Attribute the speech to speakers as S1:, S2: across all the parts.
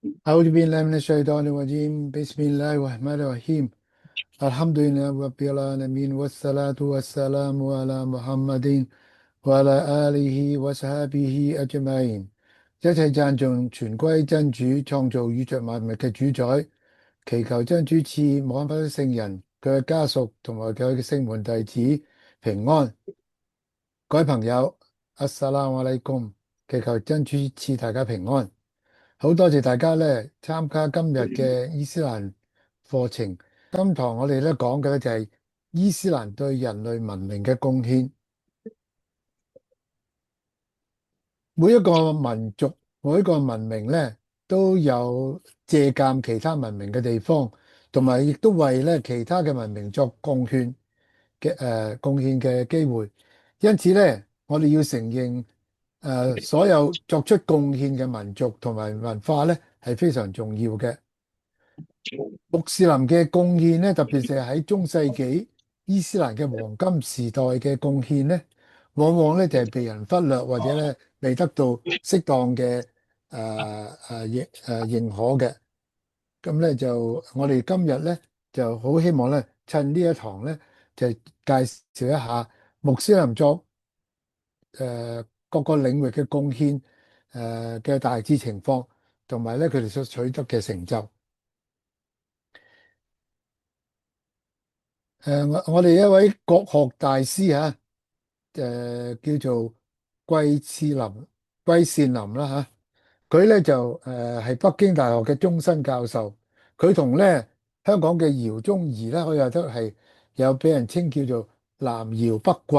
S1: أعوذ بالله من الشيطان الرجيم بسم الله الرحمن الرحيم الحمد لله رب العالمين والصلاة والسلام على محمد وعلى آله وصحبه أجمعين。一切讚頌全歸真主創造宇宙萬物嘅主宰，祈求真主賜摩罕默德聖人、佢嘅家屬同埋佢嘅聖門弟子平安。各位朋友，阿薩拉姆阿拉公，祈求真主賜大家平安。好多謝大家咧參加今日嘅伊斯蘭課程。今堂我哋咧講嘅咧就係伊斯蘭對人類文明嘅貢獻。每一個民族、每一個文明咧都有借鑑其他文明嘅地方，同埋亦都為咧其他嘅文明作貢獻嘅機會。因此咧，我哋要承認所有作出貢獻嘅民族同埋文化咧係非常重要嘅。穆斯林嘅貢獻咧，特別是喺中世紀伊斯蘭嘅黃金時代嘅貢獻咧，往往咧就係被人忽略或者咧未得到適當嘅認可嘅。咁咧就我哋今日咧就好希望咧趁呢一堂咧就介紹一下穆斯林作各個領域嘅貢獻嘅大致情況，同埋咧佢哋所取得嘅成就。我哋一位國學大師叫做季次林、季善林啦佢咧就係北京大學嘅終身教授，佢同咧香港嘅饒宗頤咧，可以話都係有俾人稱叫做南饒北季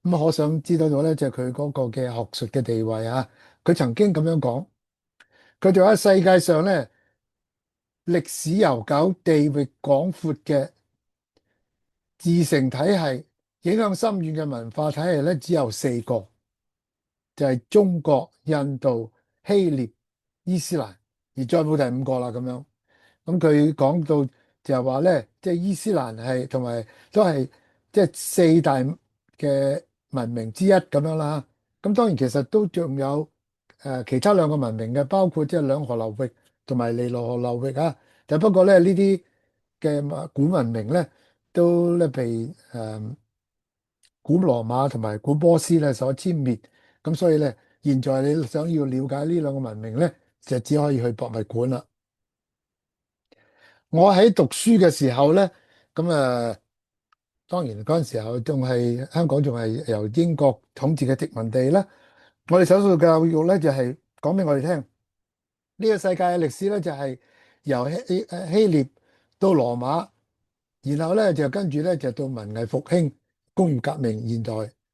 S1: 咁可想知道到咧，就係佢嗰個嘅學術嘅地位佢曾經咁樣講，佢就喺世界上咧歷史悠久、地域廣闊嘅自成體系、影響深遠嘅文化體系咧，只有四個，就係中國、印度、希臘、伊斯蘭，而再冇第五個啦。咁樣，咁佢講到就係話咧，即係伊斯蘭係同埋都係即係四大嘅文明之一咁樣啦。咁當然其實都仲有其他兩個文明嘅，包括即係兩河流域同埋尼羅河流域就不過咧呢啲嘅古文明咧都咧被古羅馬同埋古波斯咧所殲滅，咁所以咧，現在你想要了解呢兩個文明咧，就只可以去博物館啦。我喺讀書嘅時候咧，咁當然嗰陣時候仲係香港仲係由英國統治嘅殖民地啦。我哋受到教育咧就係講俾我哋聽，呢個世界嘅歷史咧就係由希臘到羅馬。然後咧就跟住咧就到文藝復興、工業革命、現代，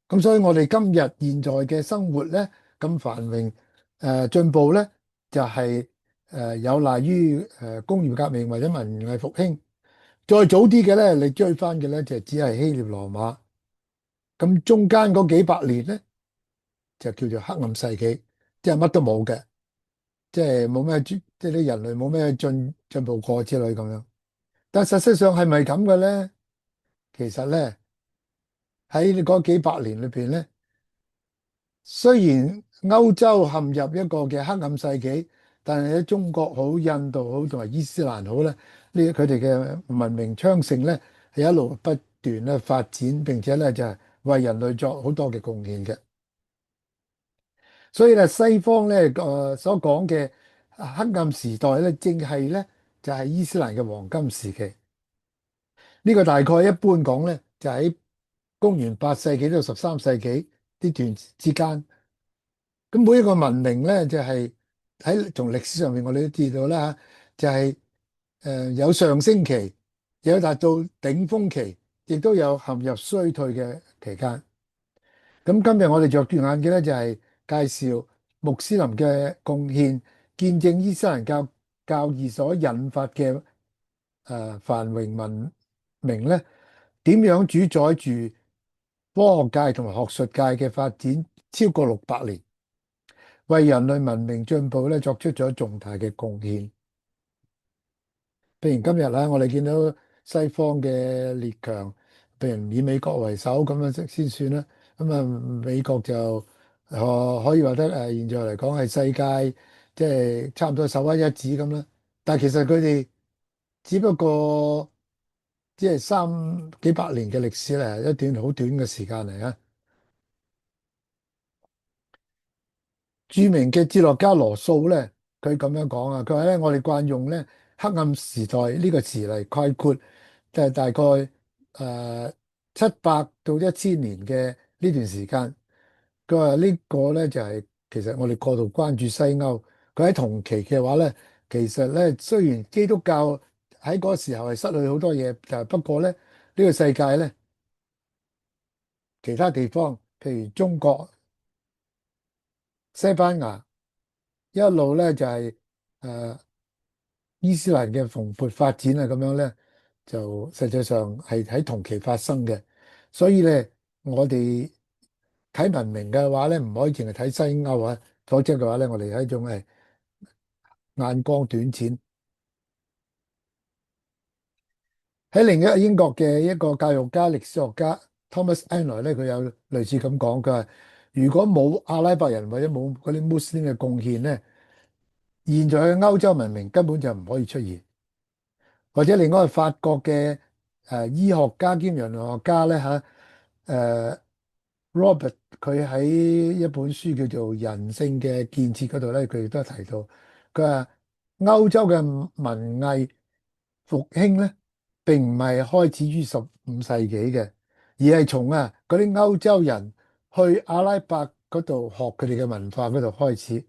S1: 咁所以我哋今日現在嘅生活咧咁繁榮進步咧，就係有賴於工業革命或者文藝復興。再早啲嘅咧，你追翻嘅咧就只係希臘羅馬。咁中間嗰幾百年咧就叫做黑暗世紀，即係乜都冇嘅，即係冇咩即係啲人類冇咩進步過之類咁樣。但實際上係咪咁嘅咧？其實咧。喺你嗰幾百年裏邊咧，雖然歐洲陷入一個嘅黑暗世紀，但係喺中國好、印度好同埋伊斯蘭好咧，呢佢哋嘅文明昌盛咧，係一路不斷咧發展，並且咧就係為人類作好多嘅貢獻嘅。所以咧，西方咧所講嘅黑暗時代咧，正係咧就係伊斯蘭嘅黃金時期。呢個大概一般講咧，就喺公元8世紀到13世紀呢段之間。咁每一個文明咧，就係喺從歷史上面我哋都知道啦就係有上升期，有達到頂峰期，亦都有陷入衰退嘅期間。咁今日我哋着住眼嘅咧，就係介紹穆斯林嘅貢獻，見證伊斯蘭教義所引發嘅繁榮文明咧，點樣主宰住科學界同埋學術界嘅發展超過600年，為人類文明進步咧作出咗重大嘅貢獻。譬如今日我哋見到西方嘅列強，譬如以美國為首咁樣先算啦。咁美國就可以話得現在嚟講係世界即係差唔多手屈一指咁啦。但係其實佢哋只不過即係三幾百年嘅歷史咧，一段好短嘅時間嚟啊。著名嘅哲學家羅素咧，佢咁樣講啊，佢話咧，我哋慣用咧黑暗時代呢個詞嚟概括，即係大概700到1000年嘅呢段時間。佢話呢個咧就係其實我哋過度關注西歐，佢喺同期嘅話咧，其實咧雖然基督教喺嗰個時候係失去好多嘢，但係不過咧呢個世界咧其他地方，譬如中國、西班牙。一路咧就係誒伊斯蘭嘅蓬勃發展啊，咁樣咧就實際上係喺同期發生嘅。所以咧，我哋睇文明嘅話咧，唔可以淨係睇西歐啊，否則嘅話咧，我哋係一種係眼光短淺。喺另一個英國嘅一個教育家、歷史學家 Thomas Anler 咧，佢有類似咁講，佢話如果冇阿拉伯人或者冇嗰啲穆斯林嘅貢獻咧，現在嘅歐洲文明根本就唔可以出現。或者另外一個法國嘅醫學家兼人類學家咧嚇誒 Robert，佢喺一本書叫做《人性嘅建設》嗰度咧，佢亦都提到，佢話歐洲嘅文藝復興咧並唔係開始於15世紀嘅，而係從嗰啲歐洲人去阿拉伯嗰度學佢哋嘅文化嗰度開始。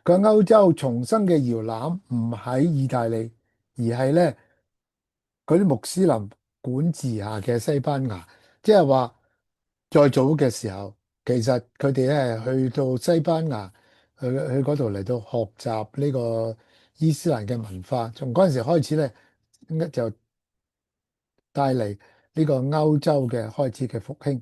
S1: 佢話歐洲重生嘅搖籃唔喺意大利，而係咧，嗰啲穆斯林管治下嘅西班牙，即係話再早嘅時候，其實佢哋咧去到西班牙去嗰度嚟到學習呢個伊斯蘭嘅文化，從嗰陣時開始咧，就帶嚟呢個歐洲嘅開始嘅復興。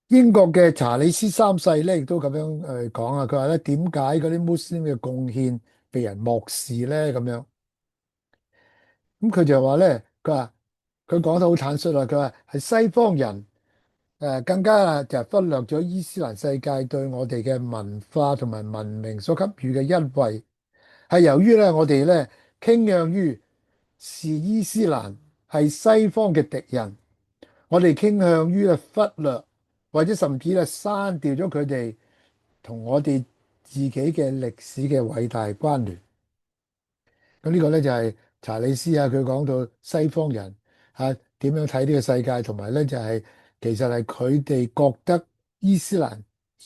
S1: 英國嘅查理斯三世咧，亦都咁樣講啊，佢話咧，點解嗰啲穆斯林嘅貢獻被人漠視咧？咁樣。咁佢就話咧，佢講得好坦率啦。佢話係西方人更加就忽略咗伊斯蘭世界對我哋嘅文化同埋文明所給予嘅恩惠，係由於咧我哋咧傾向於視伊斯蘭係西方嘅敵人，我哋傾向於忽略或者甚至咧刪掉咗佢哋同我哋自己嘅歷史嘅偉大關聯。咁呢個咧就係查理斯啊，佢講到西方人點樣睇呢個世界，同埋咧就係其實係佢哋覺得伊斯蘭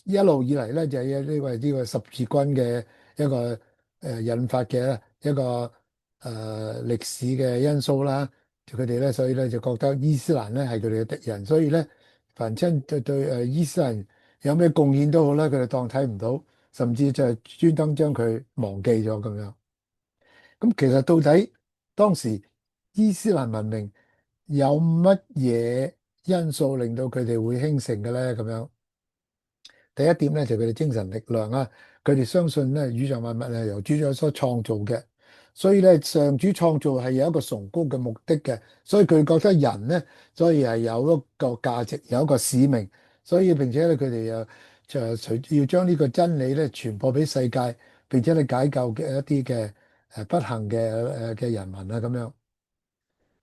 S1: 一路以嚟咧就係呢個十字軍嘅一個引發嘅一個歷史嘅因素啦。佢哋咧所以咧就覺得伊斯蘭咧係佢哋嘅敵人，所以咧凡親對伊斯蘭有咩貢獻都好啦，佢哋當睇唔到，甚至就係專登將佢忘記咗咁樣。咁其實到底當時伊斯蘭文明有乜嘢因素令到佢哋會興盛嘅咧？咁樣第一點咧就係佢哋精神力量啊，佢哋相信咧宇宙萬物係由主宰所創造嘅，所以咧上主創造係有一個崇高嘅目的嘅，所以佢覺得人咧，所以係有一個價值，有一個使命，所以並且咧佢哋又就隨要將呢個真理咧傳播俾世界，並且咧解救嘅一啲嘅不幸嘅人民啊咁樣。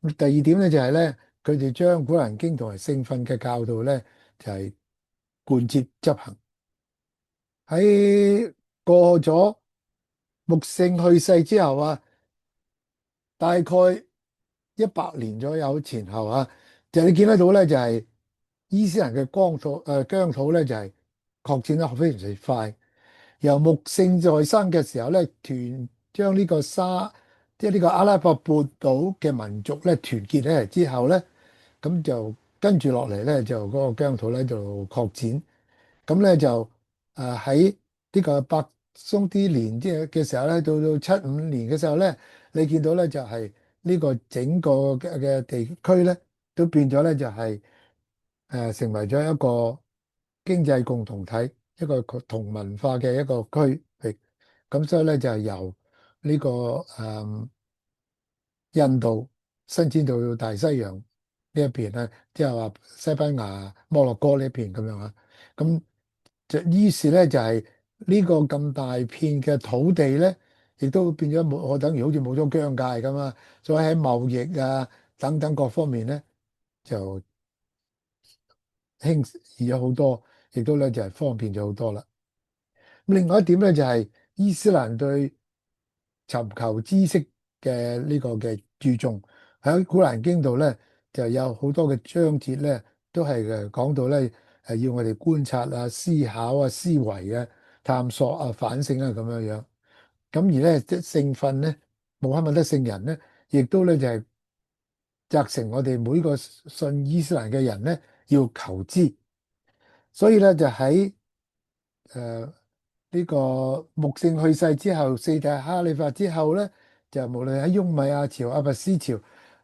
S1: 咁第二點咧就係咧，佢哋將古蘭經同埋聖訓嘅教導咧就係貫徹執行。喺過咗穆聖去世之後啊，大概100年左右前後啊，就你見得到咧，就係伊斯蘭嘅疆土咧，就係擴展得非常之快。由穆聖在生嘅時候咧，將呢個即係呢個阿拉伯半島嘅民族咧團結起嚟之後咧，咁就跟住落嚟咧，就嗰個疆土咧就擴展。咁咧就喺呢個百鬆啲年即係嘅時候咧，到75年嘅時候咧，你見到咧就係呢個整個嘅地區咧都變咗咧就係成為咗一個經濟共同體，一個同文化嘅一個區域。咁所以咧就係由呢個印度伸展到大西洋呢一邊咧，即係話西班牙、摩洛哥呢一邊咁樣啊。咁於是咧就係呢個咁大片嘅土地咧，亦都變咗冇，我等於好似冇咗疆界咁啊。所以喺貿易啊等等各方面咧，就輕易咗好多，亦都咧就係方便咗好多啦。另外一點咧就係伊斯蘭對尋求知識嘅呢個嘅注重，喺《古蘭經》度咧就有好多嘅章節咧，都係講到咧要我哋觀察啊、思考啊、思維啊、探索啊、反省啊咁樣樣。咁而咧即係聖訓咧，穆罕默德聖人咧，亦都咧就係責成我哋每個信伊斯蘭嘅人咧要求知。所以咧就喺呢個穆聖去世之後，四大哈里發之後咧，就無論喺雍米亞朝、阿拔斯朝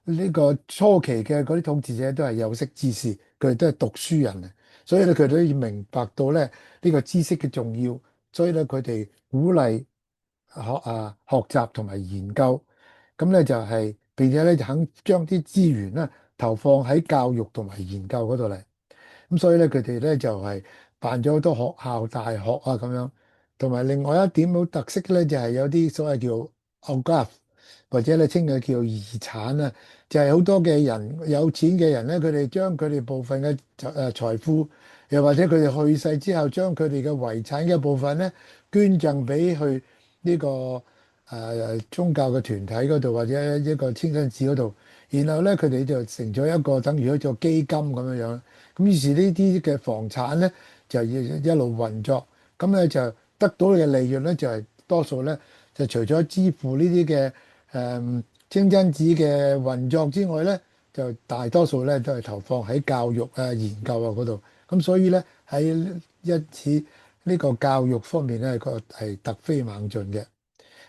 S1: 呢個初期嘅嗰啲統治者都係有識之士，佢哋都係讀書人啊，所以咧佢哋都要明白到咧呢個知識嘅重要，所以咧佢哋鼓勵學習同埋研究，咁咧就係並且咧就肯將啲資源咧投放喺教育同埋研究嗰度嚟。咁所以咧，佢哋咧就係辦咗好多學校、大學啊咁樣，同埋另外一點好特色咧，就係有啲所謂叫 Awqaf 或者咧稱佢叫遺產啊，就係好多嘅人有錢嘅人咧，佢哋將佢哋部分嘅財富，又或者佢哋去世之後，將佢哋嘅遺產嘅部分咧捐贈俾去呢個宗教嘅團體嗰度，或者一個清真寺嗰度，然後咧佢哋就成咗一個等於一個基金咁樣樣。咁於是呢啲嘅房產咧就要一路運作，咁咧就得到嘅利潤咧就係多數咧就除咗支付呢啲嘅清真寺嘅運作之外咧，就大多數咧都係投放喺教育啊、研究啊嗰度。咁所以咧喺一次呢個教育方面咧個係突飛猛進嘅。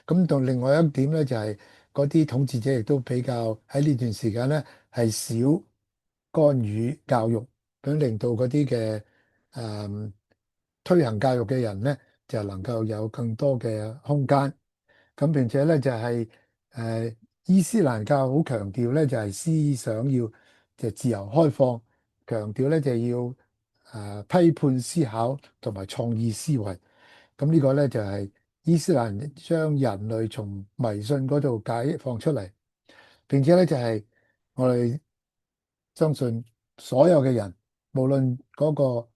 S1: 咁同另外一點咧就係嗰啲統治者亦都比較喺呢段時間咧係少干預教育，咁令到嗰啲嘅誒推行教育嘅人咧就能夠有更多嘅空間。咁並且咧就係伊斯蘭教好強調咧就係思想要就自由開放，強調咧就要批判思考同埋創意思維。咁呢個咧就係伊斯蘭將人類從迷信嗰度解放出嚟，並且咧就係我哋相信所有嘅人，無論嗰個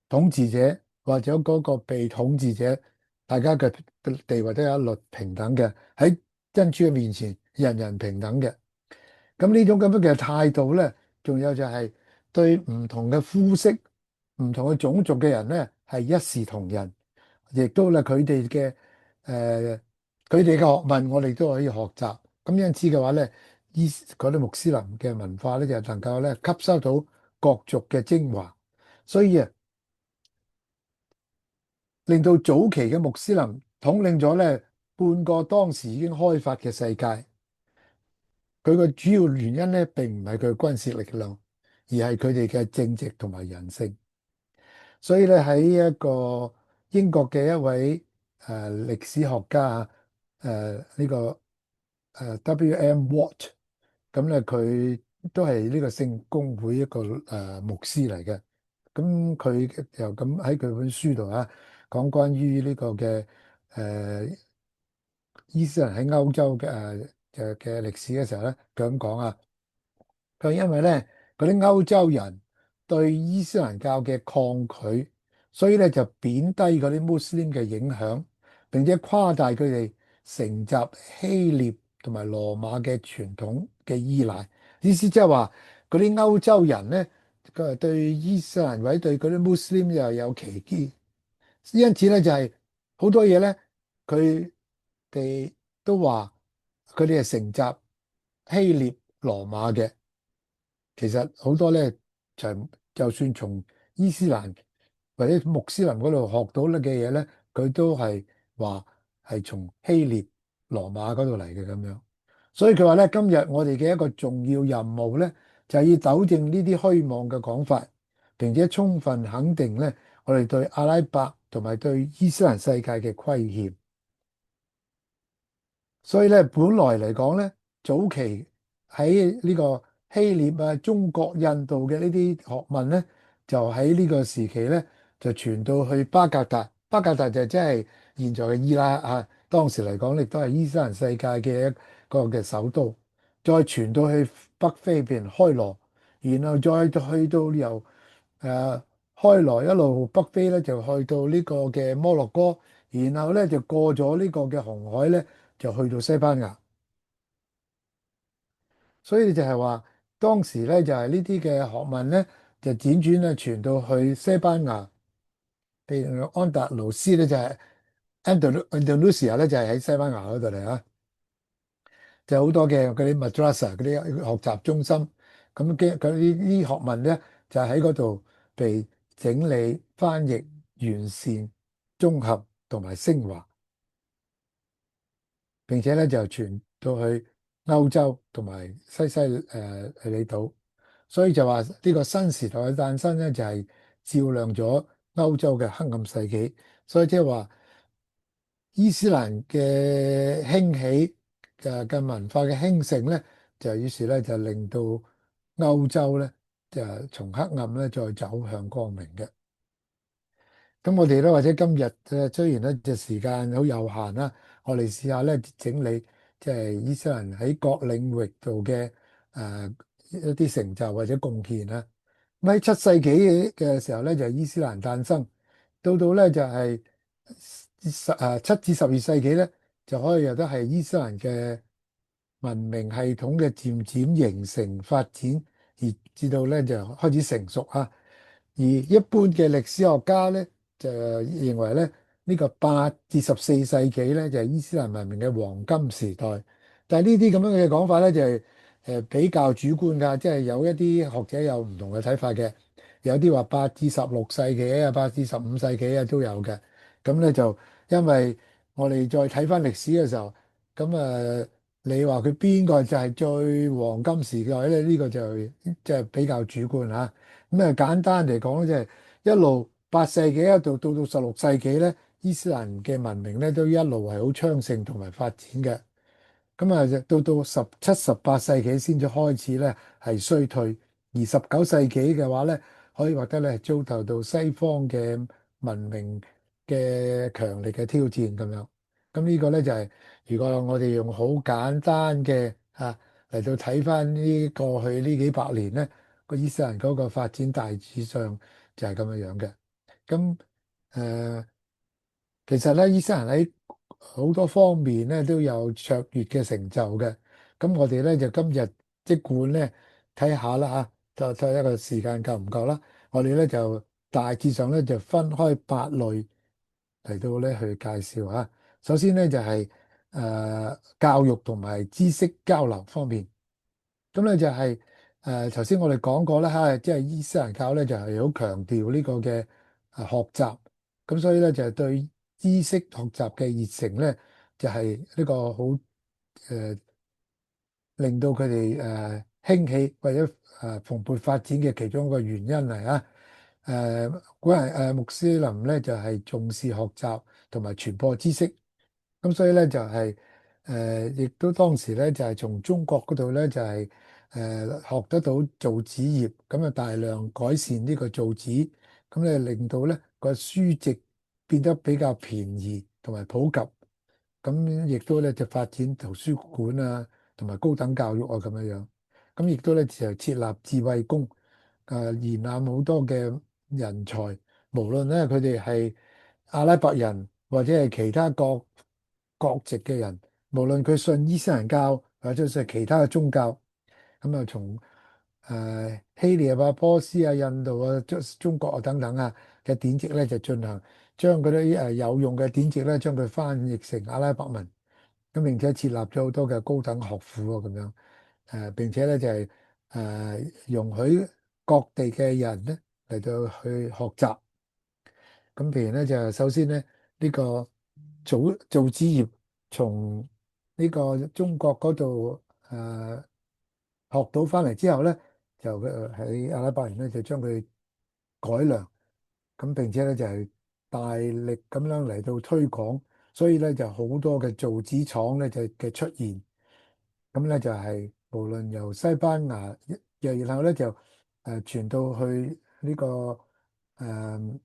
S1: 統治者或者嗰個被統治者，大家嘅地位都有一律平等嘅，喺真主嘅面前，人人平等嘅。咁呢種咁樣嘅態度咧，仲有就係對唔同嘅膚色、唔同嘅種族嘅人咧，係一視同仁，亦都咧誒佢哋嘅學問，我哋都可以學習。咁因此嘅話咧，嗰啲穆斯林嘅文化咧，就能夠咧吸收到各族嘅精華，所以啊，令到早期嘅穆斯林統領咗咧半個當時已經開發嘅世界。佢個主要原因咧，並唔係佢嘅軍事力量，而係佢哋嘅正直同埋人性。所以咧喺一個英國嘅一位歷史學家呢個W.M. Watt，咁咧佢都係呢個聖公會一個牧師嚟嘅。咁佢又咁喺佢本書度講關於呢個嘅伊斯蘭喺歐洲嘅歷史嘅時候咧，佢咁講啊。佢因為咧嗰啲歐洲人對伊斯蘭教嘅抗拒，所以咧就貶低嗰啲穆斯林嘅影響，並且誇大佢哋承襲希臘同埋羅馬嘅傳統嘅依賴。意思即係話嗰啲歐洲人咧，佢係對伊斯蘭或者對嗰啲穆斯林又有歧見，因此咧就係好多嘢咧，佢哋都話佢哋係承襲希臘羅馬嘅。其實好多咧就算從伊斯蘭或者穆斯林嗰度學到咧嘅嘢咧，佢都係話係從希臘羅馬嗰度嚟嘅咁樣。所以佢話咧，今日我哋嘅一個重要任務咧，就係要糾正呢啲虛妄嘅講法，並且充分肯定咧我哋對阿拉伯同埋對伊斯蘭世界嘅虧欠。所以咧，本來嚟講咧，早期喺呢個希臘啊、中國、印度嘅呢啲學問咧，就喺呢個時期咧，就傳到去巴格達。巴格達就即係現在嘅伊拉克啊，當時嚟講亦都係伊斯蘭世界嘅一個嘅首都。再傳到去北非邊開羅，然後再去到由開羅一路北非咧，就去到呢個嘅摩洛哥，然後咧就過咗呢個嘅紅海咧，就去到西班牙。所以就係話當時咧就係呢啲嘅學問咧，就輾轉咧傳到去西班牙，譬如安達盧斯咧就係 Andalusia 咧就係喺西班牙嗰度嚟啊。就好多嘅嗰啲 madrasa 嗰啲學習中心，咁嘅嗰啲學問咧就喺嗰度被整理、翻譯、完善、綜合同埋升華，並且咧就傳到去歐洲同埋西里島，所以就話呢個新時代嘅誕生咧就係照亮咗歐洲嘅黑暗世紀，所以即係話。伊斯蘭嘅興起嘅文化嘅興盛咧，就於是咧就令到歐洲咧就從黑暗咧再走向光明嘅。咁我哋咧或者今日雖然咧就時間好有限啦，我哋試下咧整理即係伊斯蘭喺各領域度嘅一啲成就或者貢獻啦。咁喺7世紀嘅時候咧，就係伊斯蘭誕生，到咧就係7至12世紀咧，就可以有得係伊斯蘭嘅文明系統嘅漸漸形成發展，而至到咧就開始成熟啊。而一般嘅歷史學家咧就認為咧，呢個8至14世紀咧就係伊斯蘭文明嘅黃金時代。但係呢啲咁樣嘅講法咧就係比較主觀㗎，即係有一啲學者有唔同嘅睇法嘅，有啲話8至16世紀啊、8至15世紀啊都有嘅。咁咧就因為我哋再睇翻歷史嘅時候，咁你話佢邊個就係最黃金時代咧？呢個就即係比較主觀嚇。咁簡單嚟講咧，即係一路8世紀一度到16世紀咧，伊斯蘭嘅文明咧都一路係好昌盛同埋發展嘅。咁到17、18世紀先至開始咧係衰退，而19世紀嘅話咧，可以話得咧遭受到西方嘅文明嘅強力嘅挑戰咁樣。咁呢個咧就係、如果我哋用好簡單嘅嚟到睇翻呢過去呢幾百年咧，個伊斯蘭嗰個發展大致上就係咁樣樣嘅。咁誒。其實咧，伊斯蘭喺好多方面咧都有卓越嘅成就嘅。咁我哋咧就今日即管咧睇下啦嚇，就睇一個時間夠唔夠啦。我哋咧就大致上咧就分開8類嚟到咧去介紹嚇。首先咧就係教育同埋知識交流方面。咁咧就係頭先我哋講過啦嚇，即係伊斯蘭教咧就係好強調呢個嘅學習，咁所以咧就係對知識學習嘅熱誠咧，就係呢個好誒令到佢哋興起或者蓬勃發展嘅其中一個原因嚟啊。古人穆斯林咧就係重視學習同埋傳播知識。咁所以咧就係亦都當時咧就係從中國嗰度咧就係學得到造紙業，咁啊大量改善呢個造紙，咁咧令到咧個書籍變得比較便宜同埋普及，咁亦都咧就發展圖書館啊同埋高等教育啊咁樣樣，咁亦都咧就設立智慧宮，延攬好多嘅人才，無論咧佢哋係阿拉伯人或者係其他國籍嘅人，無論佢信伊斯蘭教或者係其他嘅宗教，咁啊從希臘啊、波斯啊、印度啊、中國啊等等啊嘅典籍咧，就進行將嗰啲有用嘅典籍咧，將佢翻譯成阿拉伯文，咁並且設立咗好多嘅高等學府啊咁樣，並且咧就係容許各地嘅人咧嚟到去學習。咁譬如咧就首先咧呢個造紙業從呢個中國嗰度學到翻嚟之後咧，就喺阿拉伯人咧就將佢改良，咁並且咧就係大力咁樣嚟到推廣，所以咧就好多嘅造紙廠咧就嘅出現，咁咧就係無論由西班牙，然後咧就傳到去呢個誒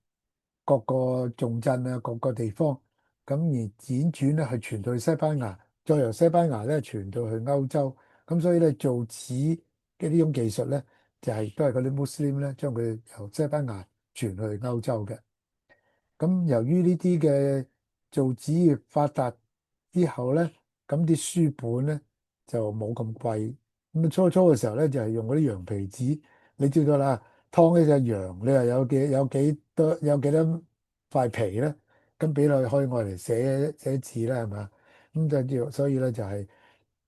S1: 各個重鎮啊，各個地方，咁而輾轉咧去傳到去西班牙，再由西班牙咧傳到去歐洲，咁所以咧造紙嘅呢種技術咧，就係都係嗰啲穆斯林咧將佢由西班牙傳去歐洲嘅。咁由於呢啲嘅造紙業發達之後咧，咁啲書本咧就冇咁貴。咁初初嘅時候咧，就係用嗰啲羊皮紙，你知道啦，劏一隻羊，你又有幾多塊皮咧，咁俾落去可以愛嚟寫字啦，係嘛？咁就要，所以咧就係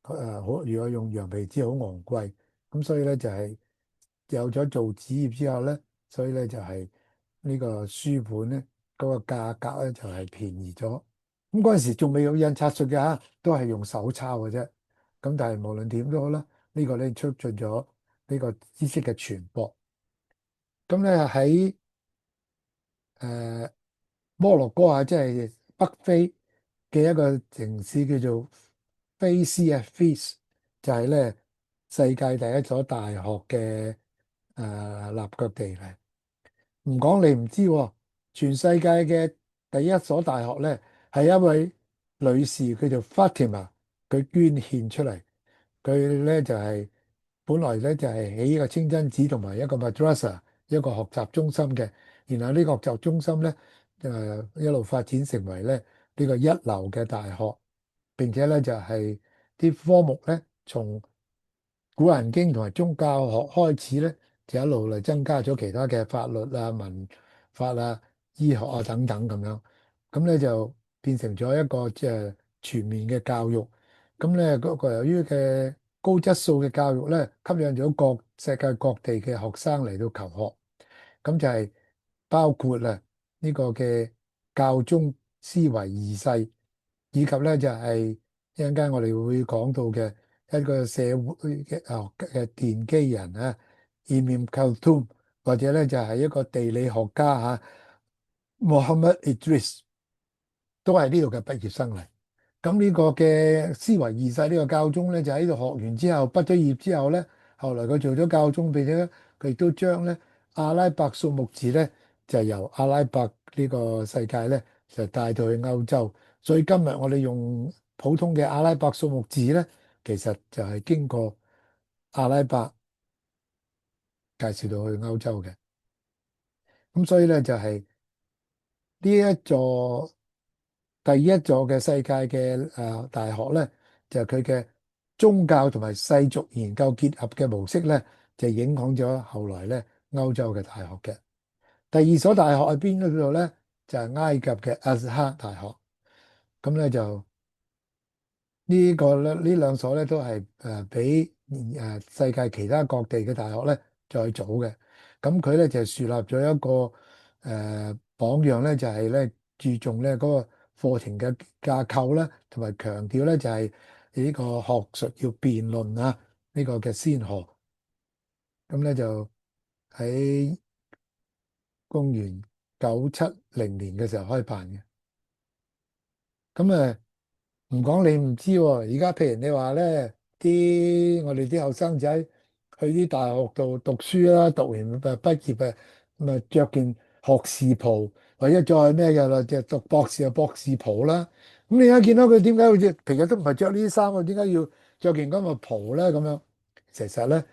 S1: 好，如果用羊皮紙好昂貴，咁所以咧就係有咗造紙業之後咧，所以咧就係呢個書本咧嗰個價格咧就係便宜咗。咁嗰陣時仲未有印刷術嘅嚇，都係用手抄嘅啫。咁但係無論點都好啦，呢個咧促進咗呢個知識嘅傳播。咁咧喺摩洛哥啊，即係北非嘅一個城市叫做菲斯啊 Fes 就係咧世界第一所大學嘅立腳地嚟。唔講你唔知喎，全世界嘅第一所大學咧係一位女士叫做 Fatima，佢捐獻出嚟。佢咧就係、本來咧就係起一個清真寺同埋一個 madrasa 一個學習中心嘅，然後呢個學習中心咧一路發展成為咧呢個一流嘅大學，並且咧就係啲科目咧從古蘭經同埋宗教學開始咧，就一路嚟增加咗其他嘅法律啊、文法啊、醫學啊等等咁樣，咁咧就變成咗一個即係全面嘅教育。咁咧嗰個由於嘅高質素嘅教育咧，吸引咗世界各地嘅學生嚟到求學。咁就係包括呢個嘅教宗思維二世，以及咧就係一陣間我哋會講到嘅一個社會嘅奠基人啊，Imam Khaltoum，或者咧就係一個地理學家Muhammad Idris，都係呢度嘅畢業生嚟。咁呢個嘅思維二世呢個教宗咧，就喺度學完之後，畢咗業之後咧，後來佢做咗教宗，並且佢亦都將咧阿拉伯數目字咧，就由阿拉伯呢個世界咧，就帶到去歐洲。所以今日我哋用普通嘅阿拉伯數目字咧，其實就係經過阿拉伯介紹到去歐洲嘅。咁所以咧就係呢一座第一座嘅世界嘅大學咧，就係佢嘅宗教同埋世俗研究結合嘅模式咧，就影響咗後來咧歐洲嘅大學嘅。第二所大學喺邊度咧？就係埃及嘅阿斯克大學。咁咧就呢個咧呢兩所咧都係比世界其他各地嘅大學咧再早嘅。咁佢咧就樹立咗一個榜樣咧，就係咧注重咧嗰個課程嘅架構啦，同埋強調咧就係呢個學術要辯論啊呢個嘅先河。咁咧就喺公元970年嘅時候開辦嘅。咁唔講你唔知喎，而家譬如你話咧，我哋啲後生仔去啲大學度讀書啦，讀完畢業咁啊着件學士袍，或者再咩嘅啦，就讀博士博士袍啦。咁你而家見到佢點解好似平日都唔係着呢啲衫啊？點解要着件咁嘅袍咧？咁樣其實咧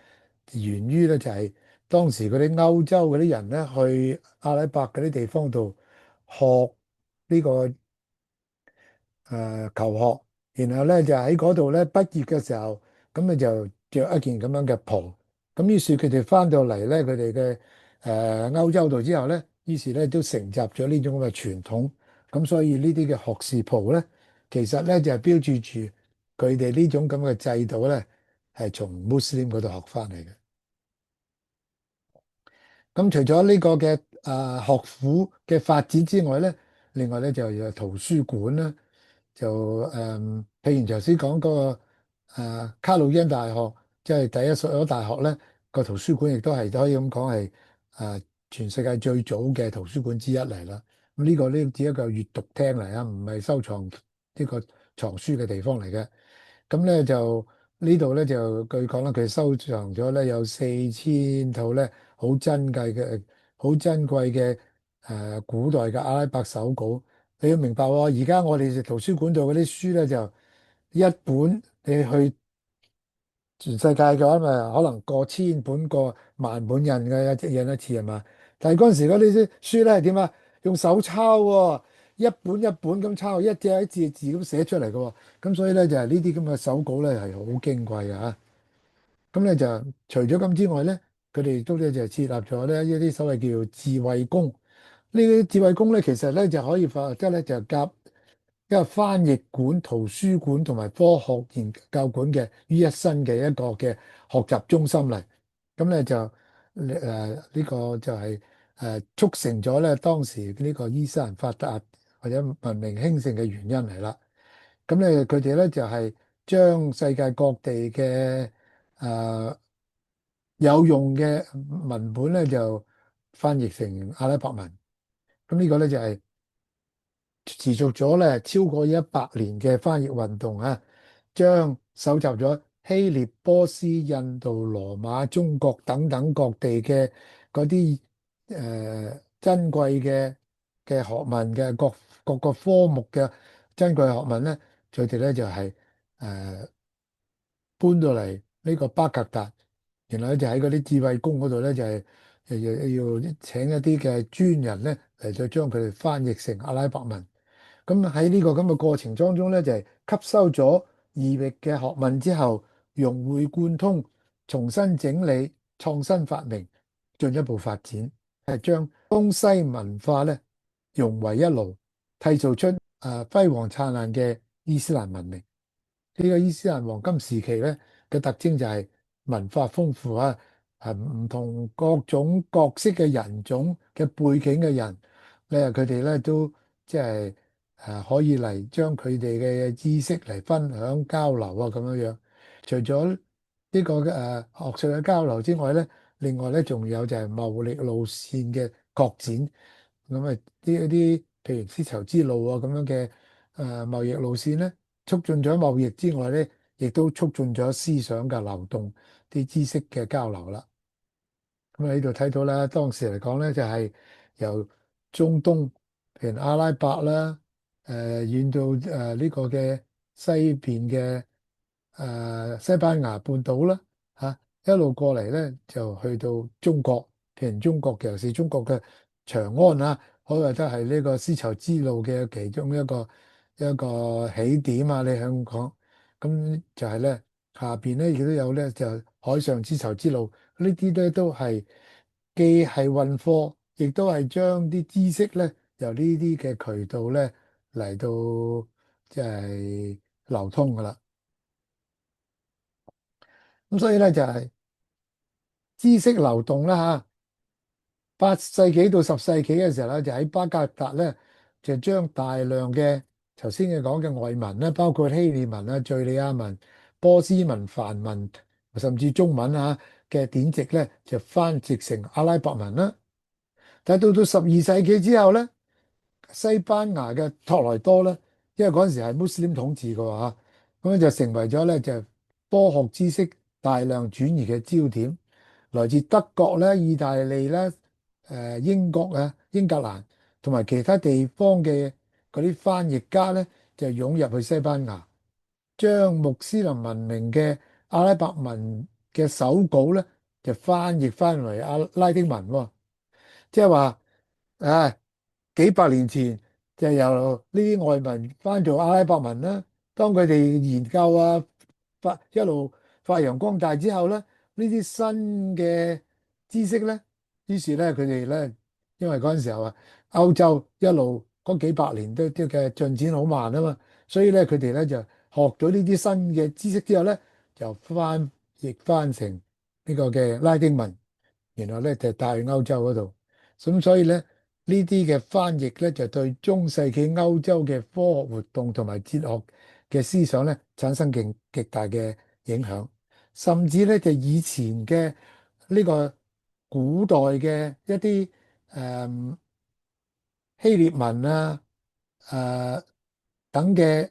S1: 源於咧就係當時嗰啲歐洲嗰啲人咧去阿拉伯嗰啲地方度學呢個。求學，然後咧就喺嗰度咧畢業嘅時候，咁你就着一件咁樣嘅袍。咁於是佢哋翻到嚟咧，佢哋嘅歐洲度之後咧，於是咧都承襲咗呢種咁嘅傳統。咁所以呢啲嘅學士袍咧，其實咧就係標誌住佢哋呢種咁嘅制度咧，係從穆斯林嗰度學翻嚟嘅。咁除咗呢個嘅學府嘅發展之外咧，另外咧就有圖書館啦。就譬如頭先講嗰個卡魯恩大學，即係第一所大學咧，個圖書館亦都係可以咁講係全世界最早嘅圖書館之一嚟啦。咁呢個呢只一個閱讀廳嚟啊，唔係收藏呢個藏書嘅地方嚟嘅。咁咧就呢度咧就據講啦，佢收藏咗咧有4000套咧好珍貴嘅、好珍貴嘅古代嘅阿拉伯手稿。你要明白喎，而家我哋圖書館度嗰啲書咧，就一本你去全世界嘅話，咪可能過千本、過萬本印嘅，印一次係嘛？但係嗰陣時嗰啲書咧係點啊？用手抄喎，一本一本咁抄，一隻一字字咁寫出嚟嘅喎。咁所以咧就係呢啲咁嘅手稿咧係好矜貴嘅嚇。咁咧就除咗咁之外咧，佢哋亦都咧就設立咗咧一啲所謂叫做智慧宮。呢啲智慧宮咧其實咧就可以話即係咧就夾一個翻譯館、圖書館同埋科學研究館嘅於一身嘅一個嘅學習中心嚟。咁咧就呢個就係促成咗咧當時呢個伊斯蘭發達或者文明興盛嘅原因嚟啦。咁咧佢哋咧就係將世界各地嘅有用嘅文本咧就翻譯成阿拉伯文。咁呢個咧就係持續咗咧超過100年嘅翻譯運動啊，將搜集咗希臘、波斯、印度、羅馬、中國等等各地嘅嗰啲珍貴嘅學問嘅各個科目嘅珍貴學問咧，佢哋咧就係誒搬到嚟呢個巴格達，然後咧就喺嗰啲智慧宮嗰度咧就係要請一啲嘅專人咧嚟到將佢哋翻譯成阿拉伯文。咁喺呢個咁嘅過程當中咧，就係吸收咗異域嘅學問之後，融會貫通，重新整理、創新發明，進一步發展，係將東西文化咧融為一爐，締造出輝煌燦爛嘅伊斯蘭文明。呢個伊斯蘭黃金時期咧嘅特徵就係文化豐富啊，係唔同各種各色嘅人種嘅背景嘅人咧，佢哋咧都即係可以嚟將佢哋嘅知識嚟分享交流啊咁樣樣。除咗呢個嘅學術嘅交流之外咧，另外咧仲有就係貿易路線嘅擴展。咁啊，啲一啲譬如絲綢之路啊咁樣嘅貿易路線咧。促進咗貿易之外咧，亦都促進咗思想嘅流動，啲知識嘅交流啦。咁喺呢度睇到啦，當時嚟講咧，就係由中東，譬如阿拉伯啦，遠到呢個嘅西邊嘅西班牙半島啦，一路過嚟咧就去到中國，譬如中國尤其是中國嘅長安啊，可以話得係呢個絲綢之路嘅其中一個起點啊！你香港咁就係咧，下邊咧亦都有咧，就海上絲綢之路呢啲咧都係既係運貨，亦都係將啲知識咧由呢啲嘅渠道咧嚟到即係流通噶啦。咁所以咧就係知識流動啦嚇。8世紀到10世紀嘅時候咧，就喺巴格達咧就將大量嘅頭先嘅講嘅外文咧，包括希臘文啊、敍利亞文、波斯文、梵文，甚至中文嘅典籍咧，就翻譯成阿拉伯文啦。但係到12世紀之後咧，西班牙嘅托萊多咧，因為嗰陣時係穆斯林統治嘅話，咁樣就成為咗咧就科學知識大量轉移嘅焦點。來自德國咧、意大利咧、英國啊、英格蘭同埋其他地方嘅嗰啲翻譯家咧，就湧入去西班牙，將穆斯林文明嘅阿拉伯文嘅手稿咧，就翻譯翻為阿拉丁文喎。即係話啊，幾百年前就由呢啲外文翻做阿拉伯文啦。當佢哋研究一路發揚光大之後咧，呢啲新嘅知識咧，於是咧佢哋咧，因為嗰陣時候歐洲一路嗰幾百年都嘅進展好慢啊嘛，所以咧佢哋咧就學咗呢啲新嘅知識之後咧，就翻譯翻成呢個嘅拉丁文。然後咧就帶去歐洲嗰度，咁所以咧呢啲嘅翻譯咧就對中世紀歐洲嘅科學活動同埋哲學嘅思想咧產生極大嘅影響，甚至咧就以前嘅呢個古代嘅一啲希臘文誒等嘅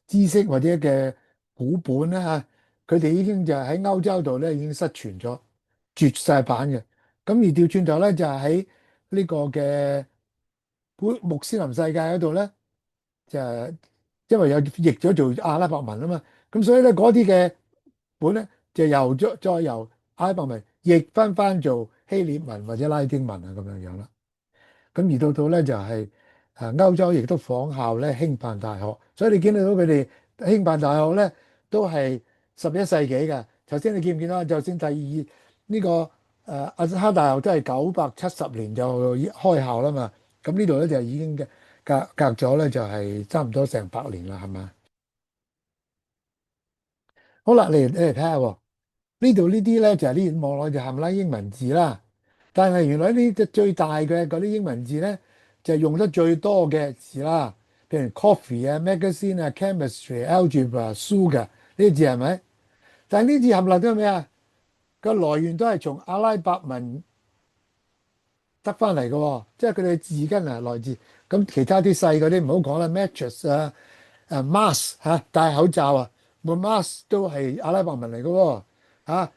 S1: 知識或者嘅古本咧佢哋已經就喺歐洲度咧已經失傳咗，絕晒版嘅。咁而調轉頭咧就係喺呢個嘅穆斯林世界嗰度咧，就因為有譯咗做阿拉伯文啊嘛，咁所以咧嗰啲嘅本咧就由再由阿拉伯文譯翻做希臘文或者拉丁文啊咁樣樣啦。咁而到咧就係歐洲亦都仿效咧興辦大學，所以你見到佢哋興辦大學咧都係11世紀嘅。頭先你見唔見到？就算第二呢個阿茲哈大學都係970年就開校啦嘛。咁呢度咧就已經嘅隔咗咧就係差唔多成100年啦，係嘛？好啦，你嚟睇下喎。呢度呢啲咧就係呢望落就冚唪唥英文字啦，但係原來呢啲最大嘅嗰啲英文字咧就係用得最多嘅字啦，譬如 coffee 啊、magazine 啊、chemistry、algebra、sugar 呢啲字係咪？但係呢啲字冚唪唥都係咩啊？個來源都係從阿拉伯文得翻嚟嘅喎，即係佢哋字根啊來自咁其他啲細嗰啲唔好講啦，mattress 啊、mask 嚇戴口罩啊，個 mask 都係阿拉伯文嚟嘅喎嚇。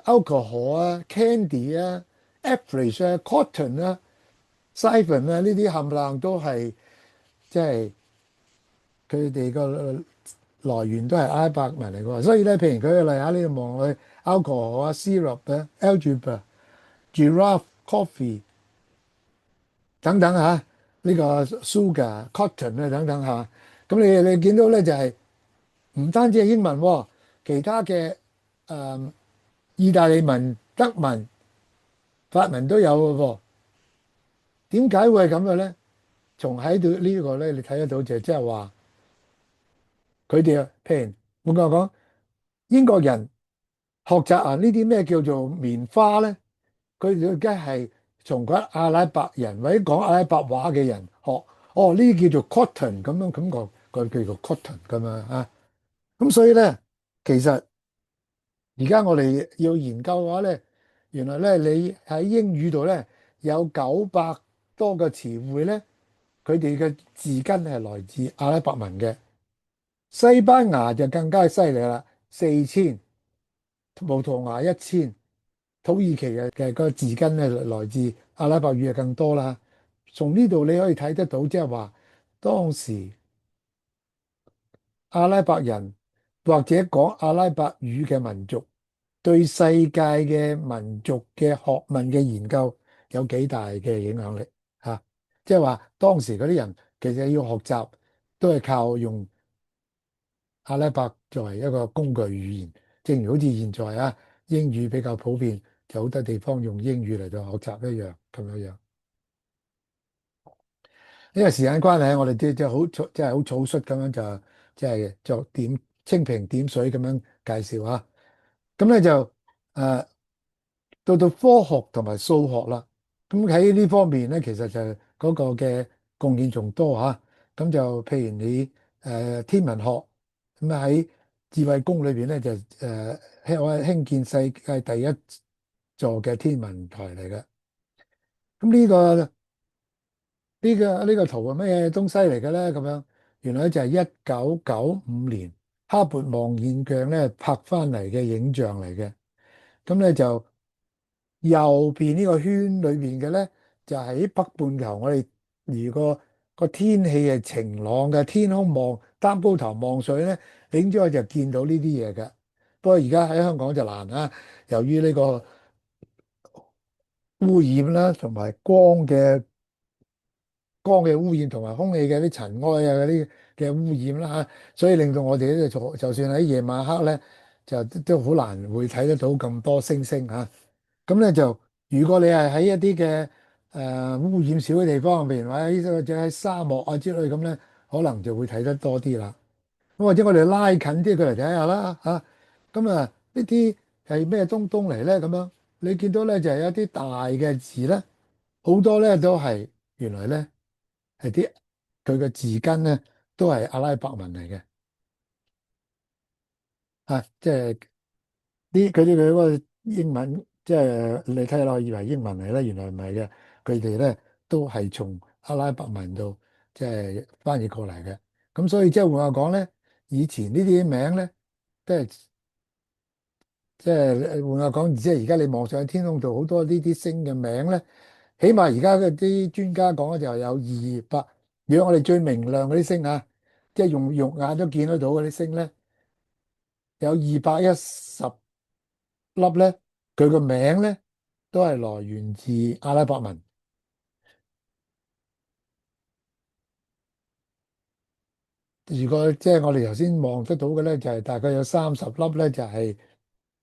S1: alcohol 啊、candy 啊、average 啊、cotton 啊、siphon 啊呢啲冚唪唥都係即係佢哋個來源都係阿拉伯文嚟嘅喎，所以咧，譬如舉個例下，你望落去 alcohol 啊、syrup 啊、algebra、giraffe、coffee 等等嚇，呢個 sugar、cotton 啊等等嚇，咁你見到咧就係唔單止係英文喎，其他嘅意大利文、德文、法文都有嘅喎。點解會係咁嘅咧？從喺度呢個咧，你睇得到就即係話佢哋啊，譬如換句話講，英國人學習啊呢啲咩叫做棉花咧，佢哋梗係從嗰阿拉伯人或者講阿拉伯話嘅人學。哦，呢啲叫做 cotton 咁樣咁個叫做 cotton 咁樣啊。咁所以咧，其實而家我哋要研究嘅話咧，原來咧你喺英語度咧有900多個詞彙咧。佢哋嘅字根係來自阿拉伯文嘅，西班牙就更加犀利啦，4000，葡萄牙1000，土耳其嘅個字根咧來自阿拉伯語就更多啦。從呢度你可以睇得到，即係話當時阿拉伯人或者講阿拉伯語嘅民族對世界嘅民族嘅學問嘅研究有幾大嘅影響力嚇，即係話當時嗰啲人其實要學習都係靠用阿拉伯作為一個工具語言，正如好似現在啊英語比較普遍，就好多地方用英語嚟到學習一樣咁樣樣。因為時間關係，我哋即係好即係好草率咁樣就即係作點蜻蜓點水咁樣介紹啊。咁咧就誒到科學同埋數學啦。咁喺呢方面咧，其實就嗰個嘅貢獻仲多嚇。咁就譬如你天文學咁啊喺智慧宮裏邊咧就興建世界第一座嘅天文台嚟嘅。咁呢個圖係咩東西嚟嘅咧？咁樣原來就係1995年哈勃望遠鏡咧拍翻嚟嘅影像嚟嘅。咁咧就右邊呢個圈裏邊嘅咧，就喺北半球。我哋如果個天氣係晴朗嘅，天空望擔高頭望水咧，影咗就見到呢啲嘢嘅。不過而家喺香港就難啦，由於呢個污染啦，同埋光嘅污染同埋空氣嘅啲塵埃啊嗰啲嘅污染啦嚇，所以令到我哋咧就算喺夜晚黑咧，就都好難會睇得到咁多星星嚇。咁咧就如果你係喺一啲嘅污染少嘅地方，譬如話喺或者喺沙漠啊之類咁咧，可能就會睇得多啲啦。咁或者我哋拉近啲佢嚟睇下啦嚇。咁啊呢啲係咩東東嚟咧？咁樣你見到咧就係有啲大嘅字咧，好多咧都係原來咧。係啲佢嘅字根咧，都係阿拉伯文嚟嘅啊！即係佢嗰個英文，即係你睇落以為英文嚟咧，原來唔係嘅。佢哋咧都係從阿拉伯文度即係翻譯過嚟嘅。咁所以即係換話講咧，以前呢啲名咧，都係即係換話講，即係而家你望上去天空度好多呢啲星嘅名咧，起碼而家嗰啲專家講咧就係有200。如果我哋最明亮嗰啲星啊，即係用肉眼都見得到嗰啲星咧，有210粒咧，佢個名咧都係來源自阿拉伯文。如果即係我哋頭先望得到嘅咧，就係大概有30粒咧，就係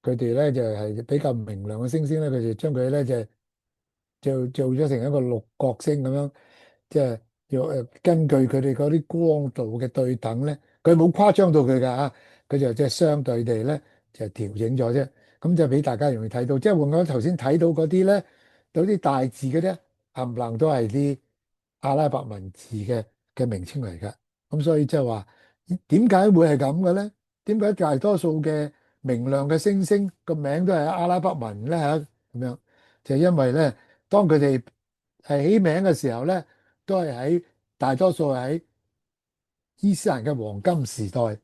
S1: 佢哋咧就係比較明亮嘅星星咧，佢就將佢咧就做咗成一個六角星咁樣。即係要根據佢哋嗰啲光度嘅對等咧，佢冇誇張到佢㗎嚇，佢就即係相對地咧就調整咗啫，咁就俾大家容易睇到。即係換我頭先睇到嗰啲咧，有啲大字嗰啲冚唪唥都係啲阿拉伯文字嘅名稱嚟㗎。咁所以即係話點解會係咁嘅咧？點解大多數嘅明亮嘅星星個名都係阿拉伯文咧嚇？咁樣就係因為咧，當佢哋係起名嘅時候咧，都係喺大多數係喺伊斯蘭嘅黃金時代嗰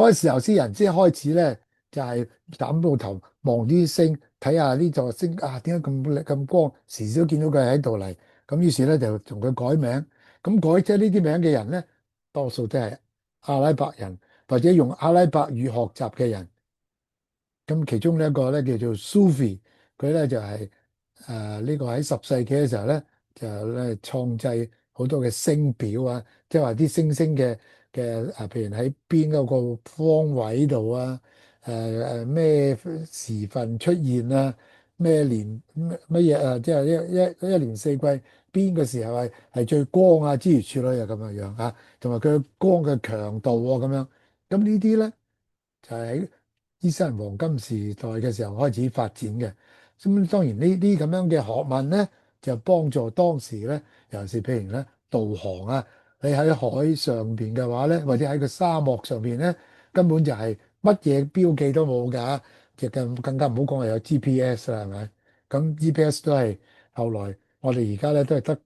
S1: 個時候，先人先開始咧，就係斬到頭望啲星，睇下呢座星啊，點解咁叻咁光，時時都見到佢喺度嚟。咁於是咧就同佢改名。咁改即係呢啲名嘅人咧，多數都係阿拉伯人或者用阿拉伯語學習嘅人。咁其中呢一個咧叫做 Sufi，佢咧就係呢個喺10世紀嘅時候咧，就咧創製好多嘅星表啊，即係話啲星星嘅譬如喺邊嗰個方位度啊，咩時分出現啊，咩年乜嘢啊，即係一年四季邊個時候係最光啊，諸如此類啊咁樣樣啊，同埋佢嘅光嘅強度啊咁樣。咁呢啲咧就係喺伊斯蘭黃金時代嘅時候開始發展嘅。咁當然呢啲咁樣嘅學問咧，就幫助當時咧，尤其是譬如咧導航啊，你喺海上邊嘅話咧，或者喺個沙漠上邊咧，根本就係乜嘢標記都冇㗎，就更加唔好講係有 GPS 啦，係咪？咁 GPS 都係後來我哋而家咧都係得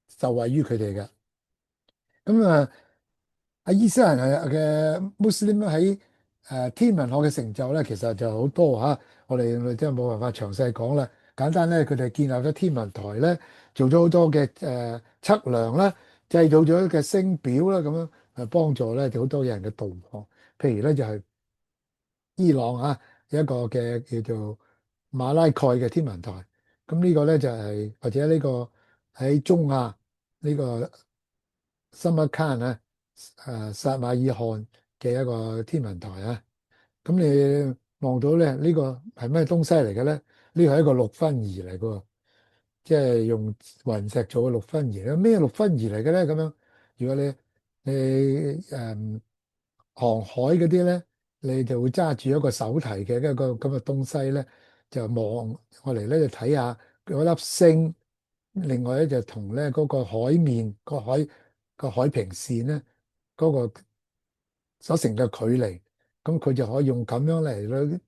S1: 受惠於佢哋嘅。咁喺伊斯蘭嘅穆斯林喺天文學嘅成就咧，其實就好多嚇。我哋真係冇辦法詳細講啦。簡單咧，佢哋建立咗天文台咧，做咗好多嘅測量啦，製造咗嘅星表啦，咁樣幫助咧就好多人嘅導航。譬如咧就係伊朗啊，有一個嘅叫做馬拉蓋嘅天文台。咁呢個咧就係或者呢個喺中亞呢個。森麥卡啊，撒馬爾罕嘅一個天文台啊，咁你望到咧呢個係咩東西嚟嘅咧？呢個係一個六分儀嚟嘅喎，即係用雲石做嘅六分儀。咩六分儀嚟嘅咧？咁樣，如果你航海嗰啲咧，你就會揸住一個手提嘅一個咁嘅東西咧，就望我嚟咧就睇下嗰粒星。另外咧就同咧嗰個海面個海平線咧嗰個所成嘅距離，咁佢就可以用咁樣嚟咧，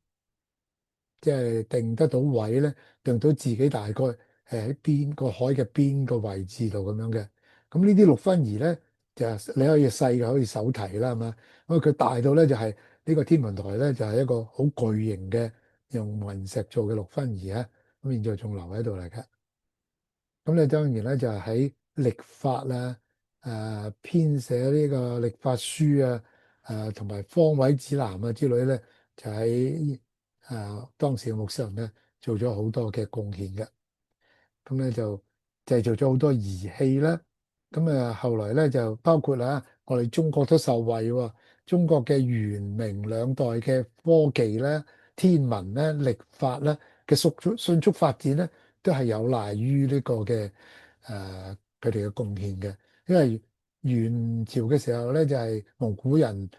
S1: 即係定得到位咧，定到自己大概係喺邊個海嘅邊個位置度咁樣嘅。咁呢啲六分儀咧，就係你可以細嘅可以手提啦，係嘛？咁佢大到咧就係呢個天文台咧就係一個好巨型嘅用雲石做嘅六分儀啊，咁現在仲留喺度嚟嘅。咁你當然咧就係喺曆法啦，編寫呢個曆法書啊，同埋方位指南啊之類咧，就喺當時嘅穆斯林咧做咗好多嘅貢獻嘅。咁咧就製造咗好多儀器啦。咁後來咧就包括我哋中國都受惠喎。中國嘅元明兩代嘅科技咧、天文咧、曆法咧嘅迅速發展咧，都係有賴於呢個嘅佢哋嘅貢獻嘅。因為元朝嘅時候咧，就係蒙古人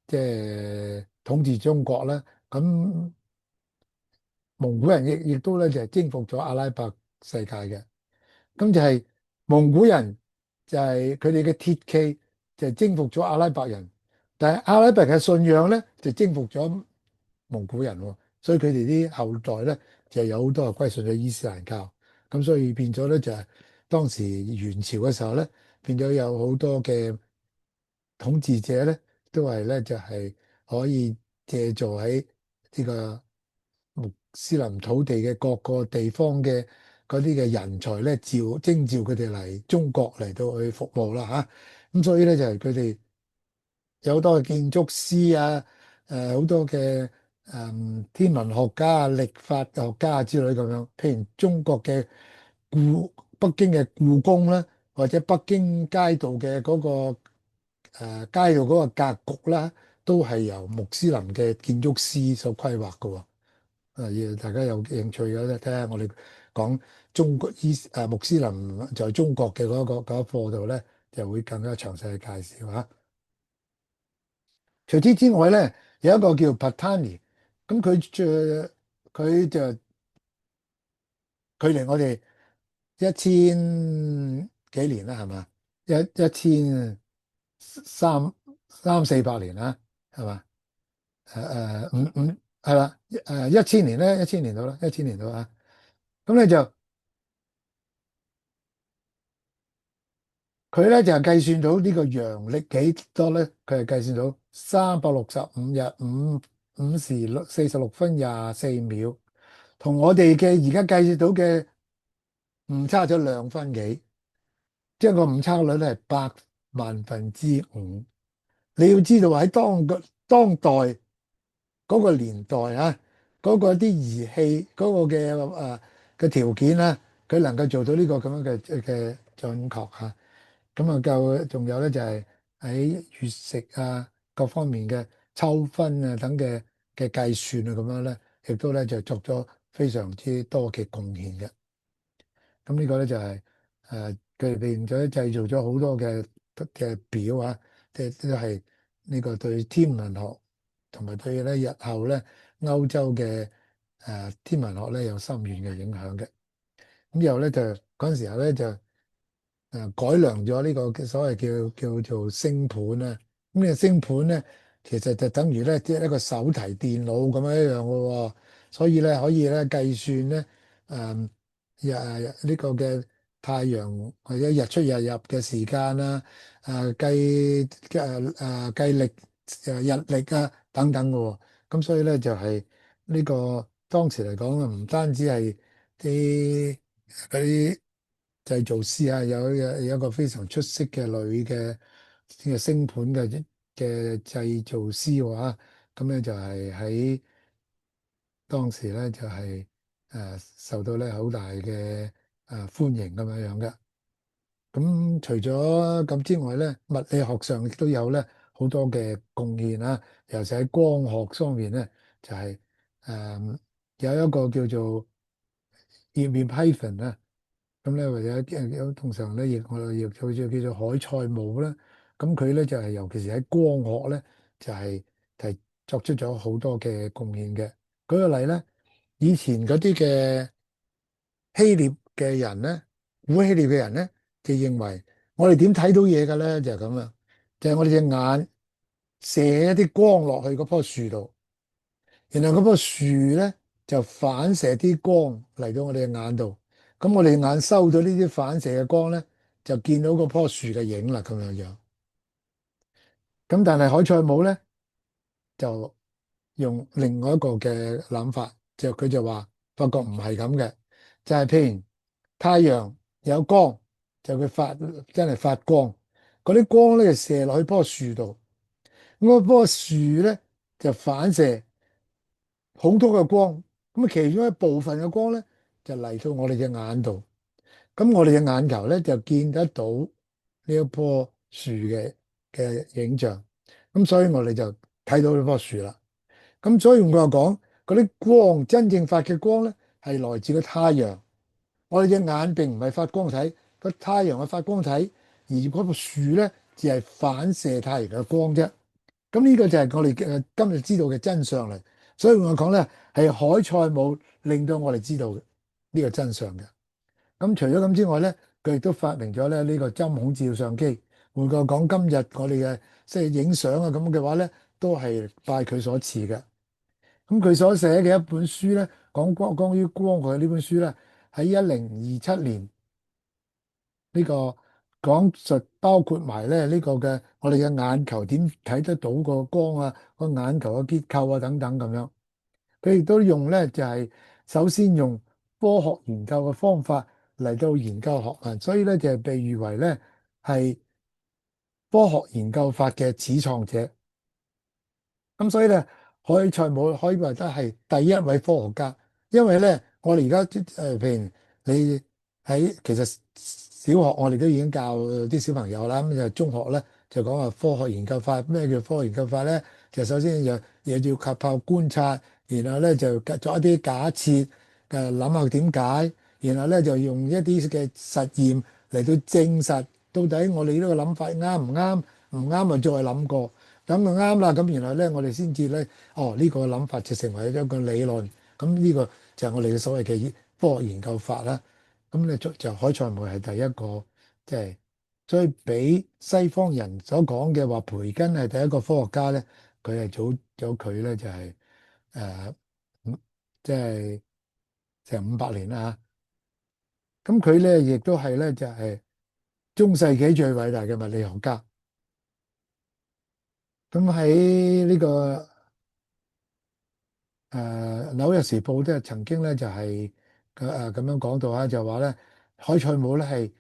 S1: 即係統治中國啦。咁蒙古人亦都咧就係征服咗阿拉伯世界嘅。咁就係蒙古人就係佢哋嘅鐵器就係征服咗阿拉伯人，但係阿拉伯人嘅信仰咧就征服咗蒙古人喎。所以佢哋啲後代咧就有好多係歸順咗伊斯蘭教。咁所以變咗咧就係當時元朝嘅時候咧，變咗有好多嘅統治者咧都係咧就係可以借助喺呢個穆斯林土地嘅各個地方嘅嗰啲嘅人才咧徵召佢哋嚟中國嚟到去服務啦嚇。咁所以咧就係佢哋有好多嘅建築師啊，好多嘅天文學家啊、歷法學家啊之類咁樣。譬如中國嘅北京嘅故宮啦，或者北京街道嘅嗰個街道嗰個格局啦，都係由穆斯林嘅建築師所規劃嘅喎。要大家有興趣嘅咧，睇下我哋講中國穆斯林在中國嘅嗰一課度咧，就會更加詳細嘅介紹嚇。除此之外咧，有一個叫 Patani，咁佢就距離我哋一千幾年啦，係嘛？一千三四百年啦，係嘛？五係啦，一千年咧，一千年到啦，一千年到啊。咁你就佢咧就係計算到呢個陽曆幾多咧？佢係計算到365日5時46分24秒，同我哋嘅而家計算到嘅誤差咗2分幾，即係個誤差率咧係100萬分之5。你要知道喺當代嗰個年代啊，嗰個啲儀器嗰個嘅條件啦，佢能夠做到呢個咁樣嘅準確嚇。咁啊，夠仲有咧就係喺月食啊各方面嘅秋分啊等嘅計算啊咁樣咧，亦都咧就作咗非常之多嘅貢獻嘅。咁呢個咧就係佢哋變咗製造咗好多嘅表啊，即係都係呢個對天文學同埋對咧日後咧歐洲嘅天文學咧有深遠嘅影響嘅。咁然後咧就嗰陣時候咧就改良咗呢個嘅所謂叫做星盤啦。咁呢個星盤咧，其實就等於咧即係一個手提電腦咁樣一樣嘅喎。所以咧可以咧計算咧呢個嘅太陽或者日出日入嘅時間啦，計歷日曆啊等等嘅喎。咁所以咧就係呢個當時嚟講啊，唔單止係啲嗰啲製造師啊，有一個非常出色嘅女嘅呢個星盤嘅製造師喎。咁咧就係喺當時咧就係受到咧好大嘅歡迎咁樣樣嘅。咁除咗咁之外咧，物理學上亦都有咧好多嘅貢獻啦，尤其是喺光學方面咧，就係有一個叫做葉面 Python 啊。咁咧或者有通常咧亦我哋亦叫做海塞姆啦。咁佢咧就係尤其是喺光學咧，就係作出咗好多嘅貢獻嘅。舉個例咧，以前嗰啲嘅希臘嘅人咧，古希臘嘅人咧，就認為我哋點睇到嘢嘅咧，就係咁啦，就係我哋隻眼射一啲光落去嗰棵樹度，然後嗰棵樹咧就反射啲光嚟到我哋嘅眼度，咁我哋眼收到呢啲反射嘅光咧，就見到嗰棵樹嘅影啦咁樣樣。咁但係海塞姆咧就用另外一個嘅諗法，就佢就話發覺唔係咁嘅，就係譬如太陽有光，就佢真係發光，嗰啲光咧就射落去棵樹度，咁嗰棵樹咧就反射好多嘅光，咁啊其中一部分嘅光咧就嚟到我哋嘅眼度，咁我哋嘅眼球咧就見得到呢一棵樹嘅影像，咁所以我哋就睇到呢棵樹啦。咁所以換句話講，嗰啲光真正發嘅光咧係來自個太陽。我哋隻眼並唔係發光體，個太陽係發光體，而嗰棵樹咧只係反射太陽嘅光啫。咁呢個就係我哋嘅今日知道嘅真相嚟。所以我講咧係海塞姆令到我哋知道呢個真相嘅。咁除咗咁之外咧，佢亦都發明咗咧呢個針孔照相機。換句話講，今日我哋嘅即係影相啊咁嘅話咧，都係拜佢所賜嘅。咁佢所寫嘅一本書咧，關於光學呢本書咧，喺1027年呢個講述包括埋咧呢個嘅我哋嘅眼球點睇得到個光啊，個眼球嘅結構啊等等咁樣。佢亦都用咧就係首先用科學研究嘅方法嚟到研究學問，所以咧就係被譽為咧係科學研究法嘅始創者。咁所以咧，海塞姆可以話得係第一位科學家，因為咧，我哋而家譬如你喺其實小學我哋都已經教啲小朋友啦，咁就中學咧就講話科學研究法。咩叫科學研究法咧？就首先又要靠觀察，然後咧就作一啲假設，諗下點解，然後咧就用一啲嘅實驗嚟到證實到底我哋呢個諗法啱唔啱，唔啱啊再諗過。咁就啱啦，咁然後咧，我哋先至咧，哦呢個諗法就成為咗一個理論，咁呢個就係我哋嘅所謂嘅科學研究法啦。咁咧就海塞姆係第一個，即係所以比西方人所講嘅話培根係第一個科學家咧，佢係早咗佢咧就係誒即係成500年啦嚇。咁佢咧亦都係咧就係中世紀最偉大嘅物理學家。咁喺呢個紐約時報都係曾經咧就係咁樣講到啊，就話咧海塞姆咧係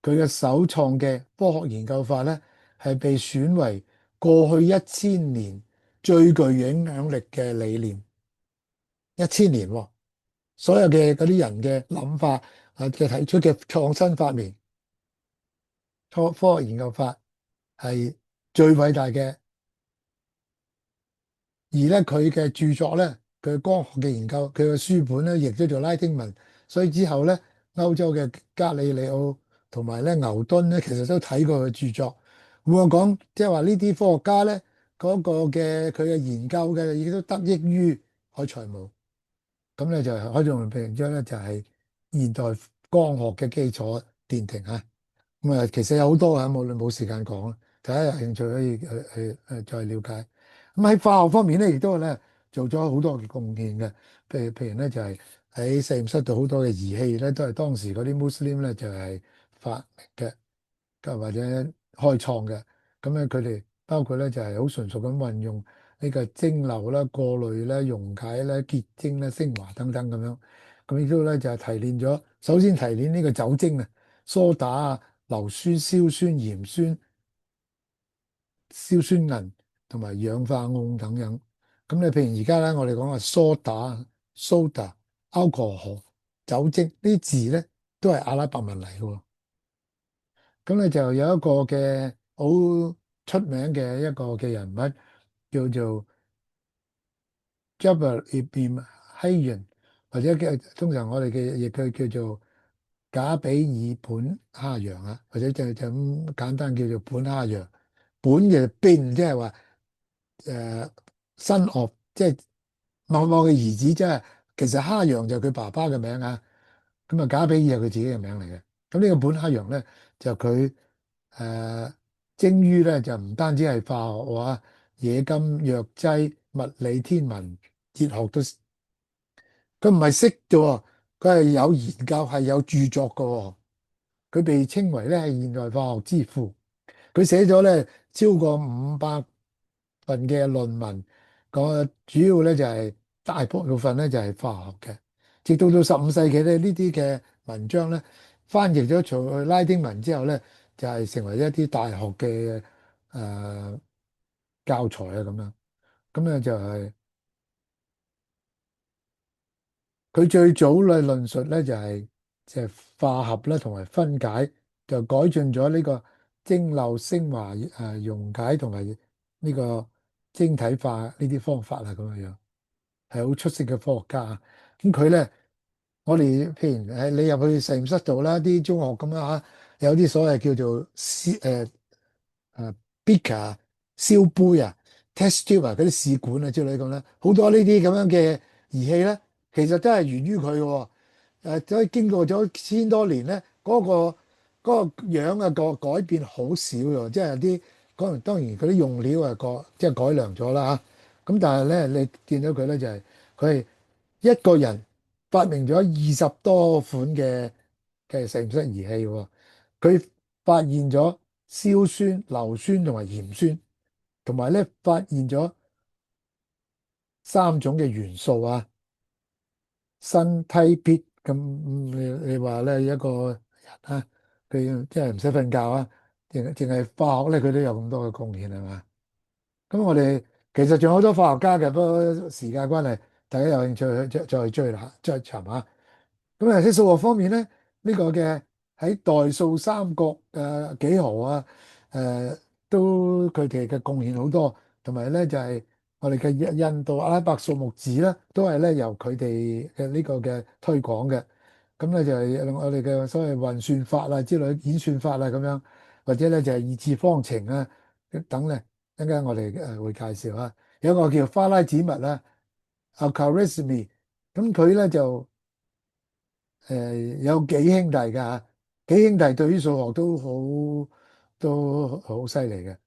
S1: 佢嘅首創嘅科學研究法咧，係被選為過去1000年最具影響力嘅理念。1000年喎，所有嘅嗰啲人嘅諗法嘅提出嘅創新發明，科學研究法係最偉大嘅。而咧佢嘅著作咧，佢嘅光學嘅研究，佢嘅書本咧，亦都做拉丁文，所以之後咧，歐洲嘅加利利奧同埋咧牛頓咧，其實都睇過佢著作。換我講，即係話呢啲科學家咧，嗰個嘅佢嘅研究嘅，亦都得益於海塞姆。咁咧就係海塞姆被認咗咧，就係現代光學嘅基礎奠定啊。咁啊，其實有好多啊，冇時間講啦。大家有興趣可以再了解。咁喺化學方面咧，亦都咧做咗好多嘅貢獻嘅。譬如咧，就係喺實驗室度好多嘅儀器咧，都係當時嗰啲穆斯林咧就係發明嘅，或者開創嘅。咁咧佢哋包括咧就係好純熟咁運用呢個蒸餾啦、過濾啦、溶解啦、結晶啦、升華等等咁樣。咁亦都咧就係提煉咗，首先提煉呢個酒精啊、梳打啊、硫酸、硝酸、鹽酸、硝酸銀同埋氧化汞等等。咁你譬如而家咧，我哋講話梳打、soda、alcohol、酒精呢啲字咧，都係阿拉伯文嚟嘅喎。咁咧就有一個嘅好出名嘅一個嘅人物叫做 Jabir ibn Hayyan，或者通常我哋嘅亦佢叫做賈比爾本哈揚啊，或者就咁簡單叫做本哈揚。本嘅邊即係話新岳，即係某某嘅兒子，即係其實哈揚就係佢爸爸嘅名啊。咁啊，賈比爾係佢自己嘅名嚟嘅。咁呢個本哈揚咧，就佢精於咧就唔單止係化學話，冶金、藥劑、物理、天文、哲學都，佢唔係識啫喎，佢係有研究，係有著作嘅喎。佢被稱為咧係現代化學之父。佢寫咗咧超過500份嘅論文，個主要咧就係大部分咧就係化學嘅。直到15世紀咧，呢啲嘅文章咧翻譯咗做拉丁文之後咧，就係成為一啲大學嘅教材啊咁樣。咁咧就係佢最早嘅論述咧就係化合啦同埋分解，就改進咗呢個蒸餾、升華、溶解同埋呢個晶體化呢啲方法啊咁樣樣，係好出色嘅科學家啊。咁佢咧，我哋譬如你入去實驗室度啦，啲中學咁樣嚇，有啲所謂叫做誒 beaker 燒杯啊、test tube 啊嗰啲試管啊之類咁咧，好多呢啲咁樣嘅儀器咧，其實都係源於佢嘅喎。所以經過咗1000多年咧，嗰個樣啊個改變好少喎，即係有啲可能當然佢啲用料啊即係改良咗啦嚇。咁但係咧，你見到佢咧就係佢係一個人發明咗20多款嘅實驗室儀器喎。佢發現咗硝酸、硫酸同埋鹽酸，同埋咧發現咗3種嘅元素啊，鋅、鈦、鉑咁你話咧一個人啊，佢即係唔使瞓覺啊，淨係化學咧，佢都有咁多嘅貢獻係嘛？咁我哋其實仲有好多化學家嘅，不過時間關係，大家有興趣再追啦，再尋下。咁喺數學方面咧，個嘅喺代數三角幾何啊，誒、都佢哋嘅貢獻好多，同埋咧就係、我哋嘅印度阿拉伯數目字咧，都係咧由佢哋嘅呢個嘅推廣嘅。咁咧就係我哋嘅所謂運算法啊之類演算法啊咁樣，或者咧就係二次方程啊等咧，一陣間我哋會介紹啊。有一個叫花拉子物啦 Al-Khwarizmi，咁佢咧就有幾兄弟㗎嚇，幾兄弟對於數學都好犀利嘅。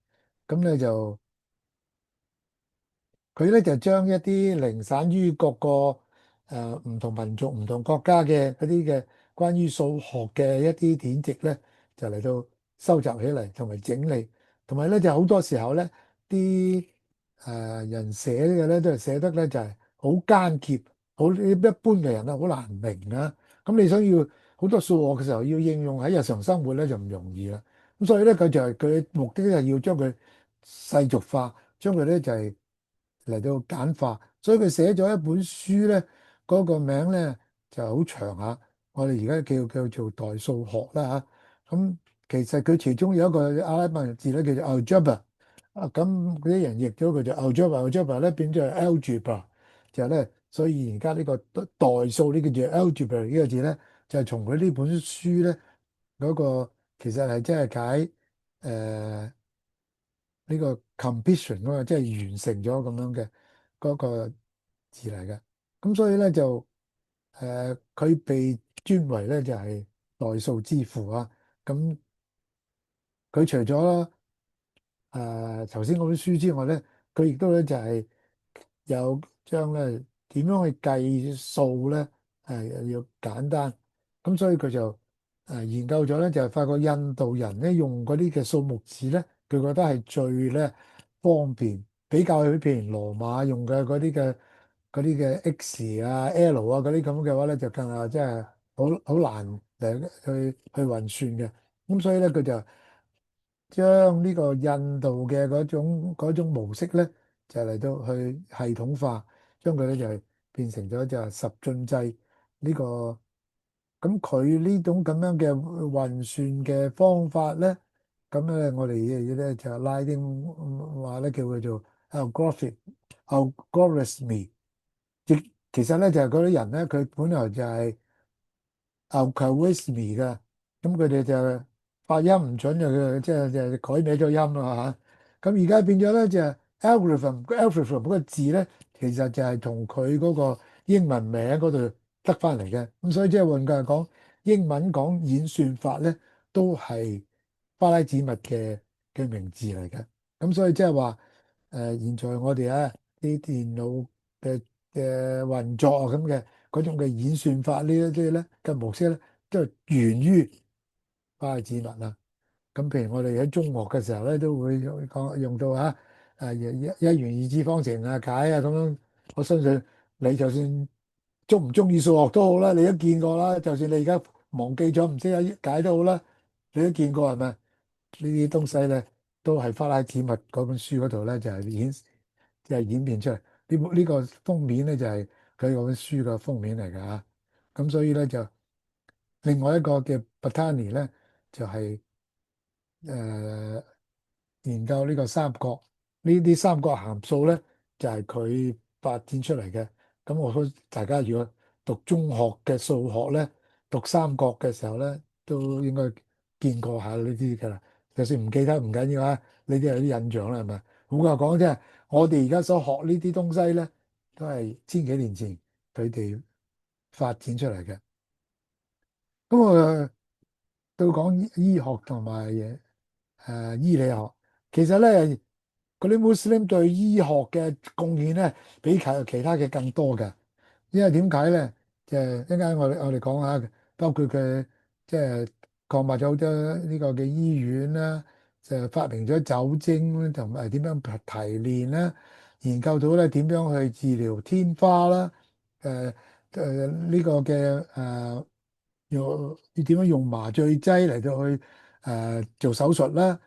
S1: 咁咧就佢咧就將一啲零散於各個唔同民族、唔同國家嘅嗰啲嘅關於數學嘅一啲典籍咧，就嚟到收集起嚟同埋整理，同埋咧就好多時候咧啲人寫嘅咧都係寫得咧就係好艱澀，好一般嘅人咧好難明啊。咁你想要好多數學嘅時候要應用喺日常生活咧就唔容易啦。咁所以咧佢就係佢目的咧係要將佢世俗化，將佢咧就係嚟到簡化，所以佢寫咗一本書咧，嗰個名咧就好長下。我哋而家叫做代數學啦嚇。咁其實佢其中有一個阿拉伯字咧叫做 algebra 啊，咁嗰啲人譯咗佢就 algebra 咧變咗係 algebra，就係咧，所以而家呢個代數呢個字 algebra 呢個字咧，就係從佢呢本書咧嗰個其實係即係解誒。呢個 completion 啊嘛，即係完成咗咁樣嘅嗰個字嚟嘅。咁所以咧就佢被尊為咧就係代數之父啊。咁佢除咗頭先嗰本書之外咧，佢亦都咧就係有將咧點樣去計數咧要簡單。咁所以佢就研究咗咧，就係發覺印度人咧用嗰啲嘅數目字咧，佢覺得係最咧方便，比較佢譬如羅馬用嘅嗰啲嘅 X 啊、L 啊嗰啲咁嘅話咧，就更加即係好難嚟去運算嘅。咁所以咧佢就將呢個印度嘅嗰種模式咧，就嚟到去系統化，將佢咧就係變成咗就係十進制呢個。咁佢呢種咁樣嘅運算嘅方法咧，咁咧我哋咧就拉丁話咧叫佢做 algorithmy，亦其實咧就係嗰啲人咧，佢本來就係 Al-Khwarizmi 嘅，咁佢哋就發音唔準，就改名咗音啦嚇。咁而家變咗咧就係 algorithm 嗰個字咧，其實就係同佢嗰個英文名嗰度得翻嚟嘅。咁所以即係換句話講，英文講演算法咧，都係巴拉子物嘅名字嚟嘅。咁所以即係話現在我哋啲電腦嘅運作啊咁嘅。嗰種嘅演算法呢一啲咧嘅模式咧，都係源於巴拉子物啦。咁譬如我哋喺中學嘅時候咧，都會講用到一元二次方程解啊咁樣。我相信你就算中唔中意數學都好啦，你都見過啦。就算你而家忘記咗唔識解都好啦，你都見過係咪？呢啲東西咧都係巴拉子物嗰本書嗰度咧就係演變出嚟。呢個封面咧就係佢嗰本書嘅封面嚟㗎嚇。咁所以咧就另外一個嘅 Batani 咧就係、誒研究呢個三角，呢啲三角函數咧就係佢發展出嚟嘅。咁我覺得大家如果讀中學嘅數學咧，讀三角嘅時候咧，都應該見過下呢啲㗎啦。就算唔記得唔緊要啊，呢啲有啲印象啦，係咪？換句話講，即係我哋而家所學呢啲東西咧，都係千幾年前佢哋發展出嚟嘅。咁我到講醫學同埋醫理學，其實咧嗰啲 Muslim 對醫學嘅貢獻咧，比其他嘅更多嘅。因為點解咧？就係一陣間我哋講下，包括佢即係擴辦咗好多呢個嘅醫院啦，就發明咗酒精同埋點樣提煉啦，研究到咧點樣去治療天花啦，呢個嘅用要點樣用麻醉劑嚟到去做手術啦。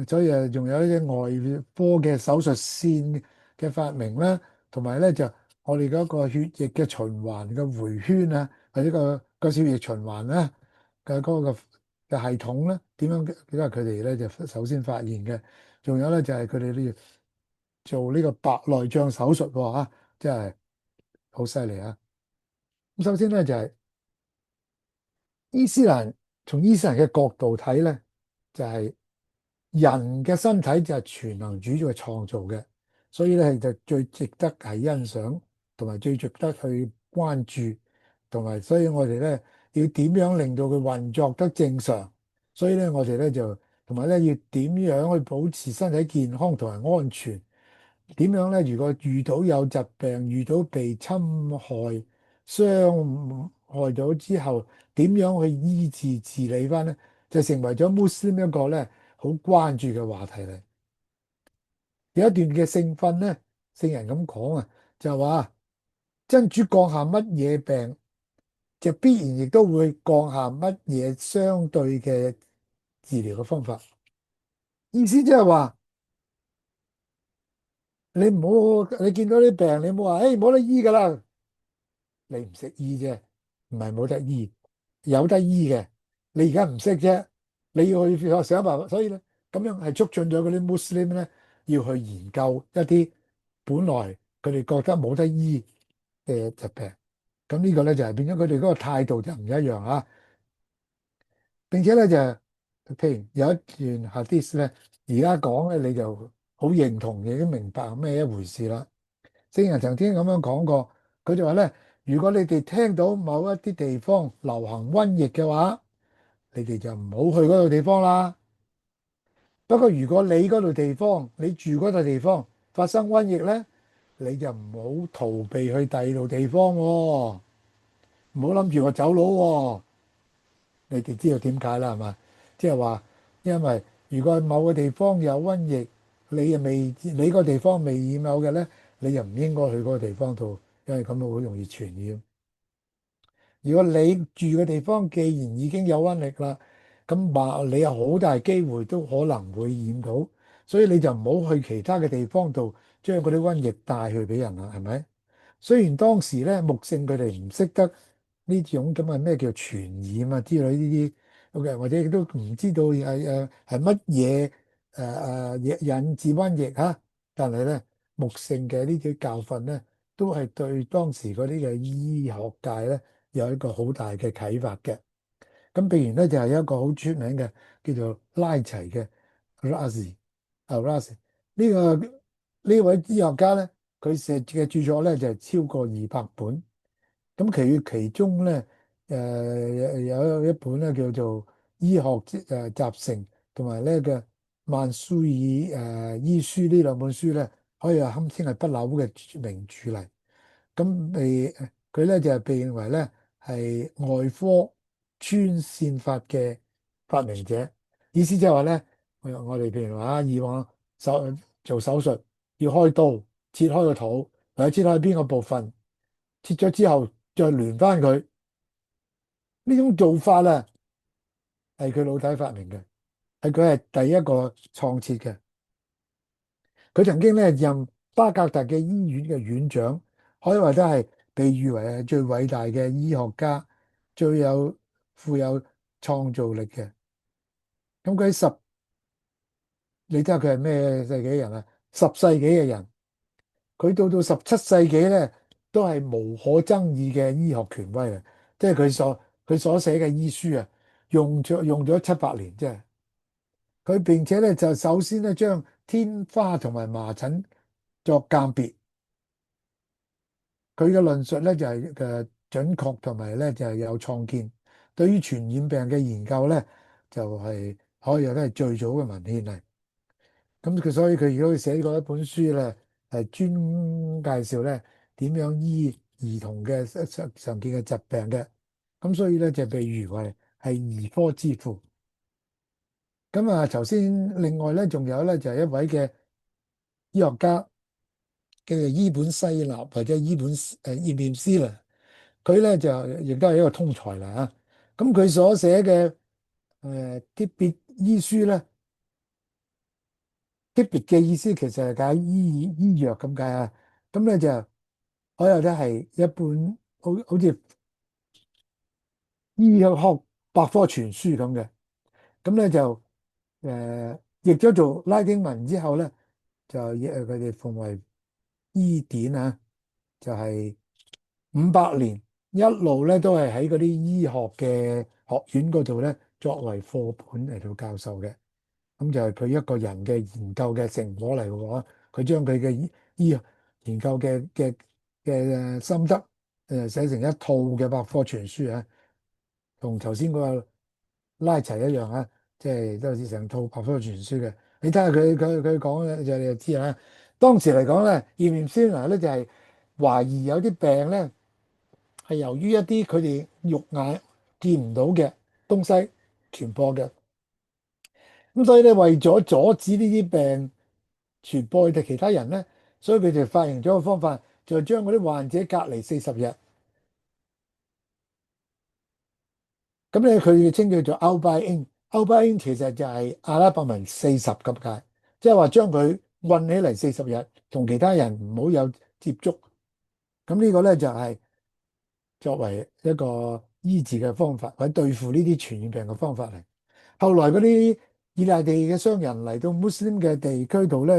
S1: 所以仲有一啲外科嘅手術線嘅發明啦，同埋咧就我哋嗰個血液嘅循環嘅回圈啊，或者個血液循環啦嘅嗰個嘅系統咧，點樣都係佢哋咧就首先發現嘅。仲有咧就係佢哋呢做呢個白內障手術喎嚇，真係好犀利啊！咁首先咧就係伊斯蘭，從伊斯蘭嘅角度睇咧，就係人嘅身體就係全能主宰創造嘅，所以咧就最值得係欣賞，同埋最值得去關注，同埋所以我哋咧要點樣令到佢運作得正常，所以咧我哋咧就同埋咧要點樣去保持身體健康同埋安全。點樣咧？如果遇到有疾病，遇到被侵害、傷害咗之後，點樣去醫治治理翻咧？就成為咗穆斯林一個咧好關注嘅話題嚟。有一段嘅聖訓咧，聖人咁講啊，就話真主降下乜嘢病，就必然亦都會降下乜嘢相對嘅治療嘅方法。意思即係話。你唔好，你見到啲病，你冇話，誒冇得醫噶啦，你唔識醫啫，唔係冇得醫，有得醫嘅，你而家唔識啫，你要去想辦法，所以咧咁樣係促進咗嗰啲穆斯林咧要去研究一啲本來佢哋覺得冇得醫嘅疾病，咁呢個咧就係變咗佢哋嗰個態度就唔一樣啊，並且咧就係譬如有一段 hadith 咧，而家講咧你就好認同，亦都明白係咩一回事啦。聖人曾經咁樣講過，佢就話咧：如果你哋聽到某一啲地方流行瘟疫嘅話，你哋就唔好去嗰度地方啦。不過如果你嗰度地方，你住嗰度地方發生瘟疫咧，你就唔好逃避去第二度地方喎，唔好諗住我走佬喎。你哋知道點解啦，係嘛？即係話，因為如果某個地方有瘟疫，你又未，你個地方未染有嘅咧，你又唔應該去嗰個地方度，因為咁樣好容易傳染。如果你住嘅地方既然已經有瘟疫啦，咁話你有好大機會都可能會染到，所以你就唔好去其他嘅地方度將嗰啲瘟疫帶去俾人啦，係咪？雖然當時咧穆聖佢哋唔識得呢種咁嘅咩叫傳染啊之類呢啲，OK，或者亦都唔知道係乜嘢引致瘟疫嚇，但係咧穆聖嘅呢啲教訓咧，都係對當時嗰啲嘅醫學界咧有一個好大嘅啟發嘅。咁譬如咧就係有一個好出名嘅叫做拉齊嘅 Razi 啊 Razi 呢個呢位醫學家咧，佢寫嘅著作咧就係超過200本。咁其中咧有一本咧叫做醫學集成，同埋呢個曼蘇爾醫書呢兩本書咧，可以話堪稱係不朽嘅名著嚟。咁佢咧就係被認為咧係外科穿線法嘅發明者，意思即係話咧，我哋譬如話以往手做手術要開刀切開個肚，或者切開邊個部分，切咗之後再連翻佢，呢種做法啊係佢老弟發明嘅，係佢係第一個創設嘅。佢曾經咧任巴格達嘅醫院嘅院長，可以話都係被譽為係最偉大嘅醫學家，最有富有創造力嘅。咁佢你睇下佢係咩世紀人啊？10世紀嘅人，佢到17世紀咧，都係無可爭議嘅醫學權威啊！即係佢所寫嘅醫書啊，用咗700年，即係佢並且咧就首先咧將天花同埋麻疹作鑑別。佢嘅論述咧就係準確同埋咧就係有創建，對於傳染病嘅研究咧就係可以話係最早嘅文獻嚟。咁所以佢如果寫過一本書咧，係專介紹咧點樣醫兒童嘅常見嘅疾病嘅。咁所以咧就被譽為係兒科之父。咁啊，頭先另外咧仲有咧就係一位嘅醫學家叫做伊本西納或者伊本伊便斯啦。佢咧就亦都係一個通才啦嚇。咁佢所寫嘅啲別醫書咧，啲別嘅意思其實係解醫藥咁解啊。咁咧就可以咧係一本好似醫學百科全書咁嘅。咁咧就譯咗做拉丁文之後咧，就佢哋奉為醫典啊，就係500年一路咧都係喺嗰啲醫學嘅學院嗰度咧作為課本嚟到教授嘅。咁就係佢一個人嘅研究嘅成果嚟嘅喎。佢將佢嘅醫學研究嘅心得寫成一套嘅百科全書啊，同頭先嗰個拉齊一樣啊，即係都好似成套百科全書嘅。你睇下佢講嘅就你就知啦。當時嚟講咧，葉念先嗱咧就係懷疑有啲病咧係由於一啲佢哋肉眼見唔到嘅東西傳播嘅。咁所以咧，為咗阻止呢啲病傳播去其他人咧，所以佢哋發明咗個方法，就係將嗰啲患者隔離40日。咁咧，佢哋稱叫做 outbuying。outbuying 其實就係阿拉伯文40咁解，即係話將佢韞起嚟40日，同其他人唔好有接觸。咁呢個咧就係作為一個醫治嘅方法，或者對付呢啲傳染病嘅方法嚟。後來嗰啲意大利嘅商人嚟到穆斯林嘅地區度咧，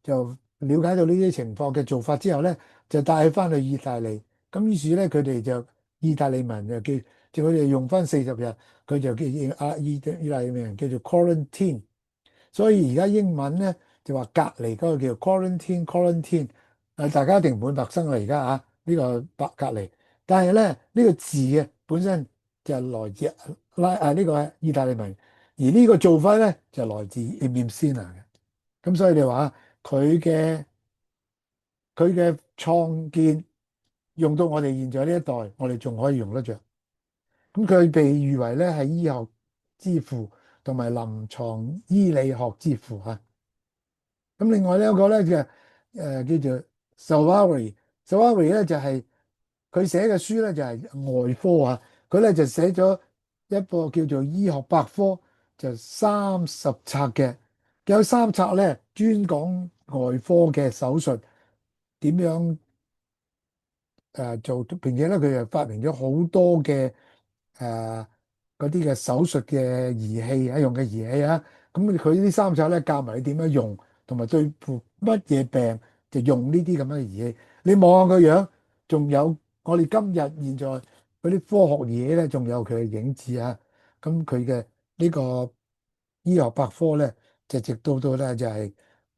S1: 就了解到呢啲情況嘅做法之後咧，就帶翻去意大利。咁於是咧，佢哋就意大利文就佢哋用翻40日，佢就叫意大利人叫做 quarantine。所以而家英文咧就話隔離嗰個叫 quarantine。大家一定唔會陌生啦，而家呢個隔離，但係咧呢個字嘅本身就來自呢個意大利文，而呢個做法咧就來自 Ibn Sina 嘅。咁所以你話佢嘅佢嘅創建用到我哋現在呢一代，我哋仲可以用得着。咁佢被譽為咧係醫學之父同埋臨床醫理學之父嚇。咁另外呢一個咧就叫做 Savari 咧就係佢寫嘅書咧就係外科啊。佢咧就寫咗一個叫做醫學百科，就30冊嘅，有3冊咧專講外科嘅手術點樣做，並且咧佢又發明咗好多嘅誒嗰啲嘅手術嘅儀器用嘅儀器啊。咁佢呢3冊咧教埋你點樣用，同埋對付乜嘢病就用呢啲咁樣嘅儀器。你望下個樣，仲有我哋今日現在嗰啲科學嘢咧，仲有佢嘅影子啊。咁佢嘅呢個醫學百科咧，就直到咧就係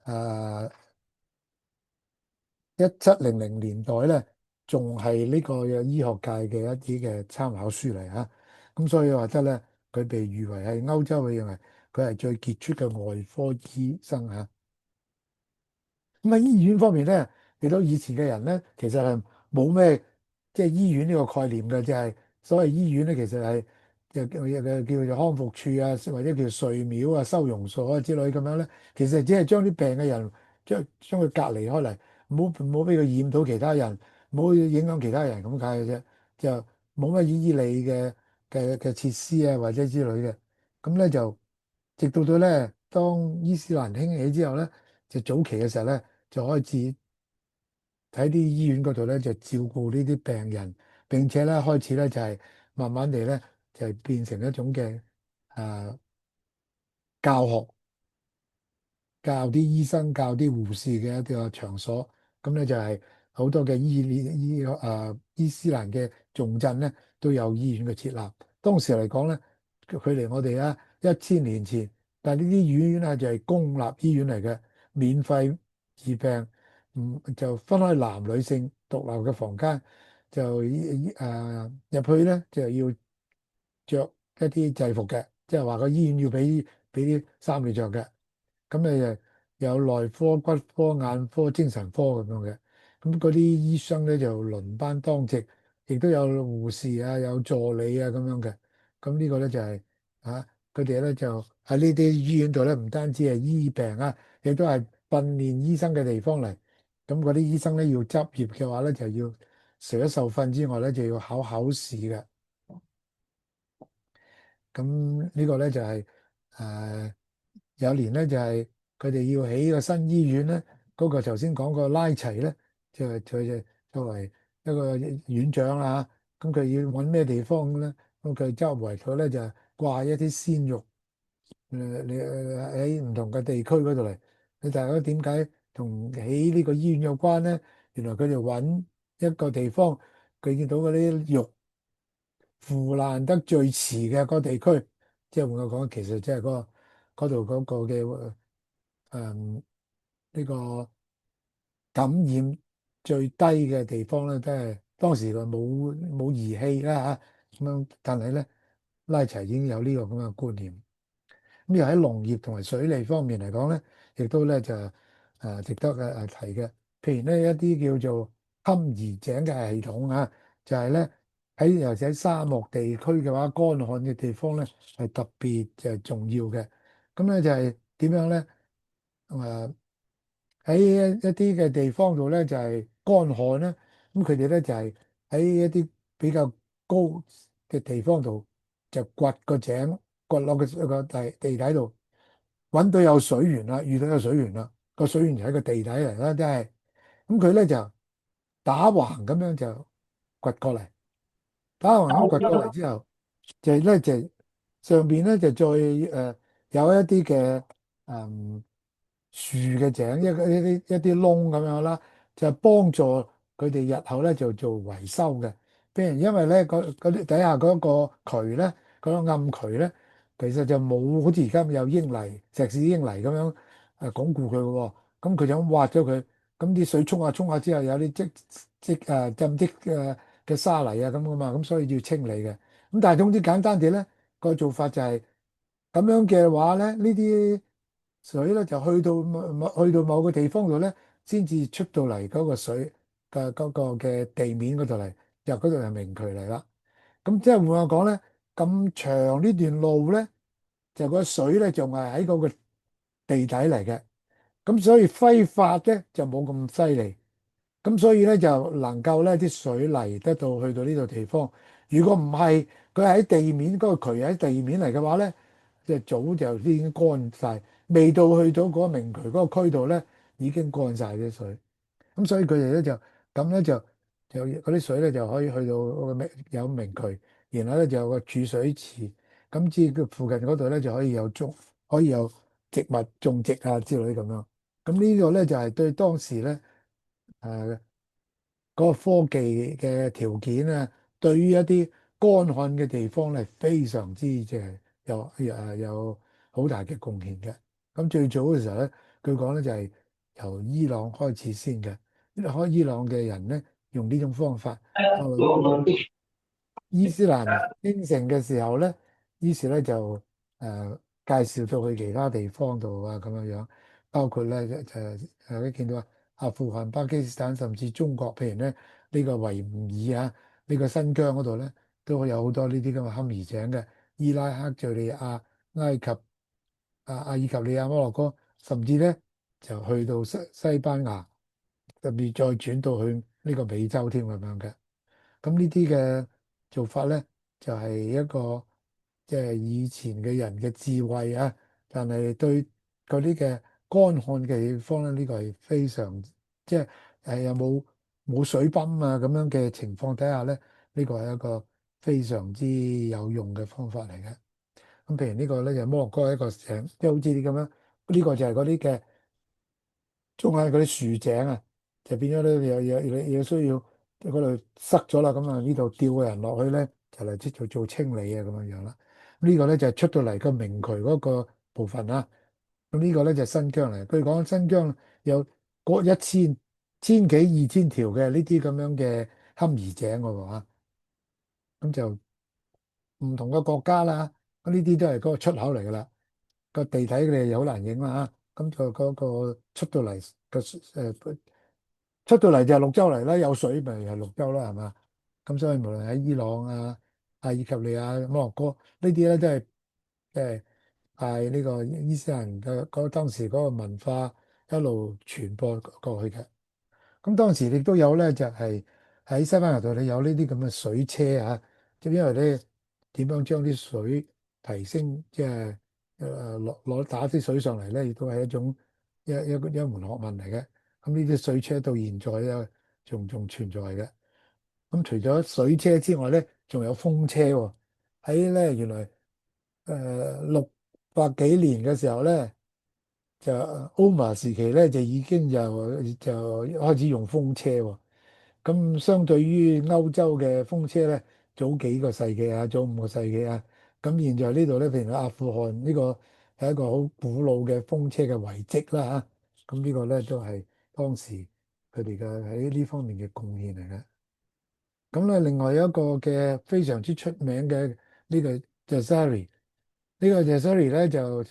S1: 誒1700年代咧，仲係呢個嘅醫學界嘅一啲嘅參考書嚟嚇。咁所以話得咧，佢被譽為係歐洲，佢認為佢係最傑出嘅外科醫生嚇。咁喺醫院方面咧，見到以前嘅人咧，其實係冇咩即係醫院呢個概念嘅，即係所謂醫院咧，其實係叫做康復處啊，或者叫睡廟啊、收容所啊之類咁樣咧。其實只係將啲病嘅人將佢隔離開嚟，唔好俾佢染到其他人，唔好影響其他人咁解嘅啫。就冇乜醫理嘅設施啊，或者之類嘅。咁咧就直到咧，當伊斯蘭興起之後咧，就早期嘅時候咧，就開始喺啲醫院嗰度咧就照顧呢啲病人，並且咧開始咧就係慢慢地咧就係變成一種嘅誒教學。教啲醫生、教啲護士嘅一啲個場所。咁咧就係好多嘅伊斯蘭嘅重鎮咧都有醫院嘅設立。當時嚟講咧，距離我哋1000年前，但係呢啲醫院咧就係公立醫院嚟嘅，免費治病，就分開男女性獨立嘅房間，就入去咧就要着一啲制服嘅，即係話個醫院要俾啲衫你着嘅。咁誒有內科、骨科、眼科、精神科咁樣嘅。咁嗰啲醫生咧就輪班當值，亦都有護士啊、有助理啊咁樣嘅。咁呢個咧就係佢哋咧就喺呢啲醫院度咧，唔單止係醫病啊，亦都係訓練醫生嘅地方嚟。咁嗰啲醫生咧要執業嘅話咧，就要除咗受訓之外咧，就要考試嘅。咁呢個咧就係、誒、有年咧就係佢哋要起個新醫院咧，嗰、個頭先講個拉齊咧，就作為一個院長啦嚇，咁佢要揾咩地方咧？咁佢周圍佢咧就掛一啲鮮肉，你喺唔同嘅地區嗰度嚟。你大家點解同起呢個醫院有關咧？原來佢哋揾一個地方，佢見到嗰啲肉腐爛得最遲嘅個地區，即係換句講，其實即係嗰度嗰個嘅呢個感染最低嘅地方咧，都係當時佢冇儀器啦嚇咁樣，但係咧拉齊已經有呢個咁嘅觀念。咁又喺農業同埋水利方面嚟講咧，亦都咧就值得提嘅。譬如呢，一啲叫做坎兒井嘅系統啊，就係咧喺尤其喺沙漠地區嘅話，乾旱嘅地方咧係特別重要嘅。咁咧就係點樣咧？誒喺一啲嘅地方度咧就係乾旱咧，咁佢哋咧就係喺一啲比較高嘅地方度就掘個井，掘落個地底度。揾到有水源啦，遇到有水源啦，個水源就喺個地底嚟啦，真係咁佢咧就打橫咁樣就掘過嚟，打橫咁掘過嚟之後，就上邊咧就再有一啲嘅誒樹嘅井，一啲窿咁樣啦，就幫助佢哋日後咧就做維修嘅。譬如因為咧嗰啲底下嗰個渠咧，嗰個暗渠咧。其實就冇好似而家咁有英泥、石屎英泥咁樣鞏固佢嘅喎，咁佢就咁挖咗佢，咁啲水沖下沖下之後有啲浸積嘅沙泥啊咁噶嘛，咁所以要清理嘅。咁但係總之簡單啲咧，個做法就係咁樣嘅話咧，呢啲水咧就去到某個地方度咧，先至出到嚟嗰個水嘅嗰個嘅地面嗰度嚟，入嗰度係明渠嚟啦。咁即係換話講咧，咁長呢段路咧，就個水咧仲係喺嗰個地底嚟嘅，咁所以揮發咧就冇咁犀利，咁所以咧就能夠咧啲水嚟得到去到呢度地方。如果唔係佢喺地面嗰個渠喺地面嚟嘅話咧，即係早就已經乾晒，未到去到嗰個明渠嗰個區度咧，已經乾晒啲水。咁所以佢哋咧就咁咧就嗰啲水咧就可以去到嗰個有明渠，然後咧就有個儲水池，咁至於佢附近嗰度咧就可以有植物種植啊之類咁樣。咁呢個咧就係對當時咧誒嗰個科技嘅條件啊，對於一啲乾旱嘅地方咧非常之即係有好大嘅貢獻嘅。咁最早嘅時候咧，據講咧就係由伊朗開始先嘅。伊朗嘅人咧用呢種方法，後來到到伊斯蘭興盛嘅時候咧，於是咧就介紹到去其他地方度啊咁樣樣，包括咧你見到阿富汗、巴基斯坦，甚至中國，譬如咧呢個維吾爾啊，呢個新疆嗰度咧，都會有好多呢啲咁嘅坎兒井嘅。伊拉克、敘利亞、埃及、阿爾及利亞、摩洛哥，甚至咧就去到西班牙，特別再轉到去呢個美洲添咁樣嘅。咁呢啲嘅做法咧，就係一個即係以前嘅人嘅智慧啊。但係對嗰啲嘅乾旱嘅地方咧，呢個係非常即係有冇水泵啊咁樣嘅情況底下咧，呢個係一個非常之有用嘅方法嚟嘅。咁譬如呢個咧就摩洛哥一個井，即係好似啲咁樣，呢個就係嗰啲嘅。中間嗰啲樹井啊，就變咗咧有需要嗰度塞咗啦，咁啊呢度吊個人落去咧，就嚟即做清理啊咁樣樣啦。呢個咧就係出到嚟個明渠嗰個部分啦。咁呢個咧就係新疆嚟，據講新疆有過千幾2000條嘅呢啲咁樣嘅坎兒井嘅喎。咁就唔同嘅國家啦，咁呢啲都係嗰個出口嚟噶啦。個地底你又好難影啦嚇，咁就嗰個出到嚟就係綠洲嚟啦，有水咪係綠洲啦，係嘛？咁所以無論喺伊朗啊、阿爾及利亞、摩洛哥呢啲咧，都係係呢個伊斯蘭嘅當時嗰個文化一路傳播過去嘅。咁當時亦都有咧，就係喺西班牙度你有呢啲咁嘅水車啊，即係因為咧點樣將啲水提升，即係攞打啲水上嚟咧，亦都係一種一門學問嚟嘅。咁呢啲水車到現在咧仲存在嘅。咁除咗水車之外咧，仲有風車喎。喺咧原來600幾年嘅時候咧，就歐馬時期咧就已經就開始用風車喎。咁相對於歐洲嘅風車咧，早幾個世紀啊，早5個世紀啊，咁現在呢度咧，譬如阿富汗呢個係一個好古老嘅風車嘅遺跡啦嚇。咁呢個咧都係當時佢哋嘅喺呢方面嘅貢獻嚟嘅。咁咧，另外有一個嘅非常之出名嘅呢個 Jazari，呢個 Jazari 咧就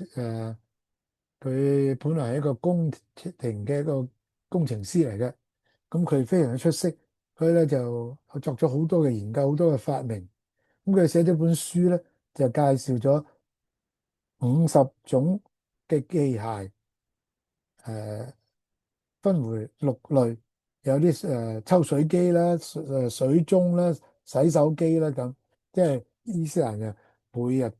S1: 佢本來係一個宮廷嘅一個工程師嚟嘅，咁佢非常之出色，佢咧就作咗好多嘅研究，好多嘅發明。咁佢寫咗本書咧，就介紹咗50種嘅機械，誒分為6類，有啲抽水機啦、水鐘啦、洗手機啦咁。即係伊斯蘭人每日